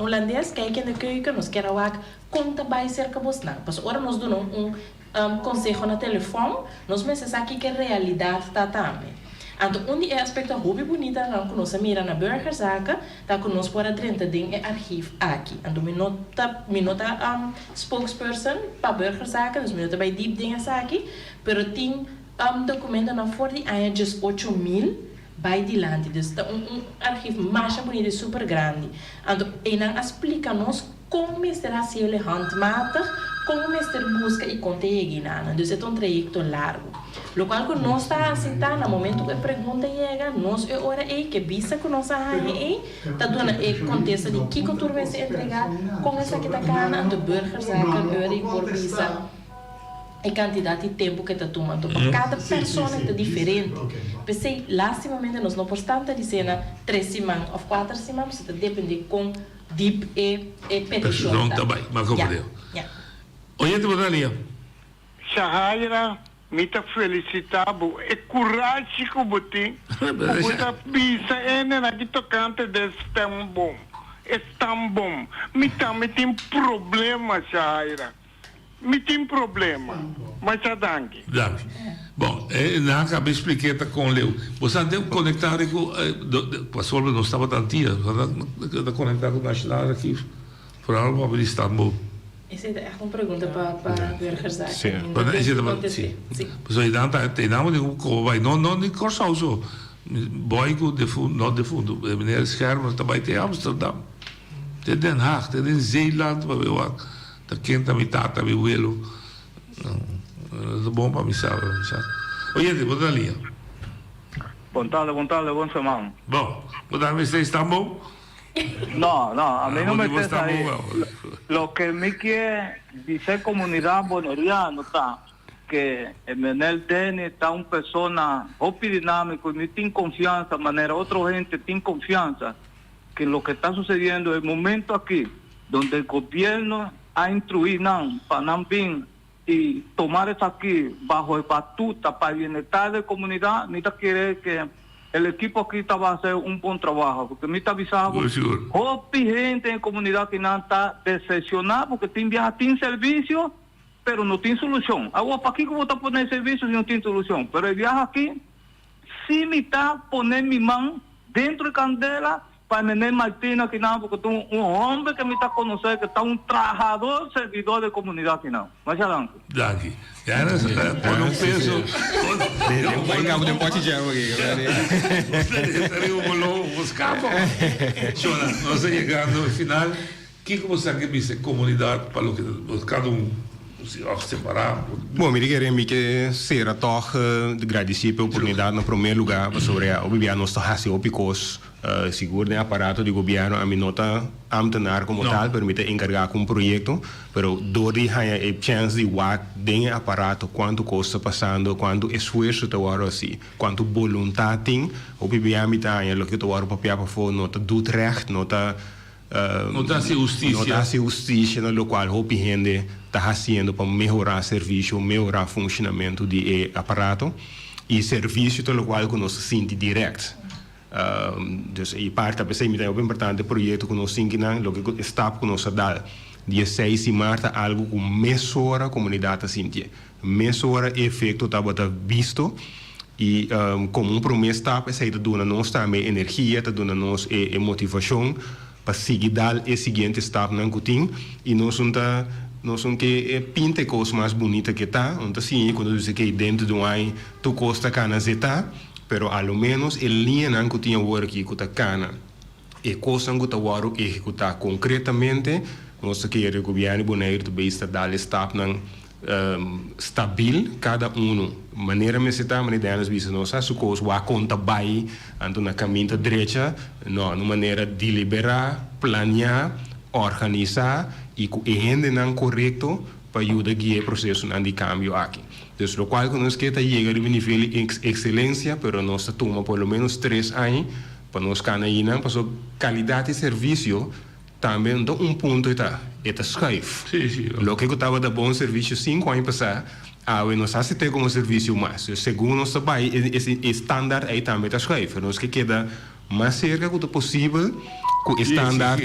holandês, que na keuken, nós quer wak conta vai cerca bosna, para ora nós damos conselho na telefone, nós mesmos aqui que realidade está também. Então, onde é aspecto hobby bonita, não conosco mira na burgerzaken, tá conosco para 30 ding é arquivo aqui. Então, minota spokesperson para burgerzaken, dus minota bij deep dingen aqui, pero tem documento na for die aan just 8.000 bij die land. Dus tá arquivo mais bonito, super grande. Então, e não explica nos como será se ele handmatig, como mister busca e consegue nada. Dus é trajecto largo. Lo qual que nós está assim, tá, no momento que a pergunta chega, nós é hora aí que visa que nós aí, tá dando é contexto de que cultura vai se entregar, com essa que tá cana, do burgers, a hora e por visa, a quantidade de tempo que está tomando. Para cada pessoa é diferente. Pensei, lastimamente, nós não podemos dizer 3 semanas ou 4 semanas, isso depende com deep e petição. Tá bem, mas compreendo. Oye, te botaria. Shahaira, mita felicitabo e coragem que você pisa ene na que tocante desse tão bom. É tão bom. Me tem problema, Shahaira. Me tem problema. Mas já dangue. Dangue. Bom, na acabei de explicar com o Leo. Você tem que conectar com a sua não estava tantia, da conectar com o National Archive. Por algo para Istambul. Essa é uma pergunta para burgers. Sim. Sim. Pois aí tem nada de vai não de Corsauso. Boigo de fundo, não de fundo. Meneer Schermer também tem Amsterdam. Tem Den Haag, tem in Zeeland, waar we ook. Dat kind dat tata we willen. Dat is bom para mim sabe. Oye, wat dan hier? Bom tarde, bom semana. Bom, wat dan is Istambul? No, a mí no me interesa ahí. Lo que me quiere dice comunidad boneriana está que en el tenis está una persona dinámico y tiene confianza, manera otra gente tiene confianza que lo que está sucediendo en el momento aquí donde el gobierno ha instruido para bien y tomar eso aquí bajo el batuta para el bienestar de la comunidad, ni quiere que el equipo aquí va a hacer un buen trabajo, porque me está avisando, gente en comunidad que no está decepcionada porque tiene servicio, pero no tiene solución. Ahora, ¿para qué vos está poner servicio si no tiene solución? Pero el viaje aquí, sí me está poner mi mano dentro de Candela para Menel Martina, que no, porque un hombre que me está conociendo, que está un trabajador, servidor de comunidad, que no. Más adelante. Daqui. Já era por um peso. Venga, um pote de água aqui, galera. Seria um escapo. Chona, nós chegando no final. O que você quer dizer comunidade para o que cada separar? Bom, me queria que será toch de agradecer pela oportunidade no primeiro lugar sobre o governo nos tornasse opicos seguro de aparato de governo a minota ambtenaar como tal permite encargar com um projeto, pero dori haya a chance de wat den aparato quanto custa passando, quanto esforço te waro assim, quanto voluntade tem, o PBA me tá lo que te waro papel para fora nota doet recht, nota Nota-se justiça, no qual a gente está fazendo para melhorar o serviço, melhorar o funcionamento do aparato e serviço pelo qual nós sentimos direto. Dus e parte da pessoa é importante o projeto que nós sentimos, o que está que nós dá dia 6 de março algo com mesura a comunidade sentir, mesura efeito está visto e como promessa está pessoa está dando nós também energia, está dando nós motivação para seguir dar o seguinte step na cutin e nós não que pinta coisa mais bonita que tá, então sim quando diz que dentro do ai tu costa cana zeta, pero ao menos a linha na cutin work que tá cana e coisa que tá waro executar concretamente nós queremos o governo Bonaire também está dando stap na stabil cada maneira me está maneira das vezes nós as coisas a conta vai ando na caminho direita não maneira de deliberar planear organizar e com rende não correto para ajudar a guiar o processo de cambio aqui. Então, o qual nós queremos chegar a um nível de excelência, mas nós toma pelo menos 3 anos para nós canainar, para a qualidade de serviço também dá ponto está escaivo. Lo que eu estava dando bom serviço 5 anos passados, nós se tem como serviço mais. Segundo nós trabalho, esse estándar aí também está escaivo. Nós que queda mais cerca do possível com o estándar.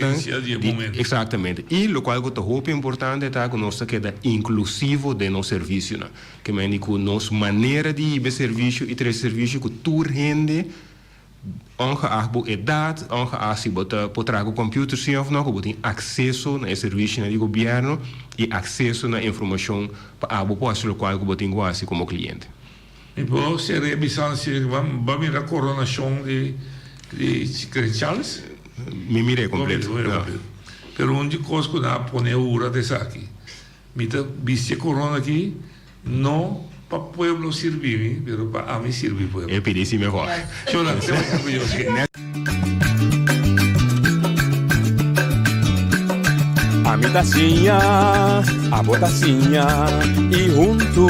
Exatamente. E o qual eu acho importante é que nós queda inclusivo de nosso serviço, que é que nossa maneira de ir serviço e ter serviço que tu rende ongeacht de idade, ongeacht se você pode trazer o computador zelf nog, você tem acesso ao serviço do governo e acesso à informação para a população local que você tem quase como cliente. E poi se revisando se vamos a coronação de Charles? Me mirei completo. Pero onde coisa que na pone ura dessa aqui. Mita viste corona aqui, não para o pueblo servir, mas para a mim serve o pueblo. Eu pedi melhor. A mi tacinha, a botacinha e junto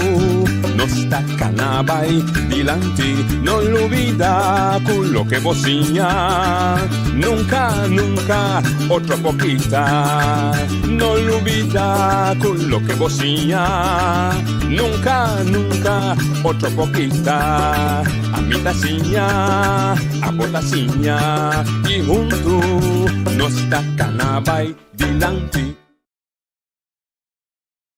nos tacanabay dilante, no olvida con lo que vocinha, nunca, nunca, otro poquita, no olvida con lo que vocinha, nunca, nunca, otro poquita, a mi tacinha, a botacinha y junto nos tacanabay dilante.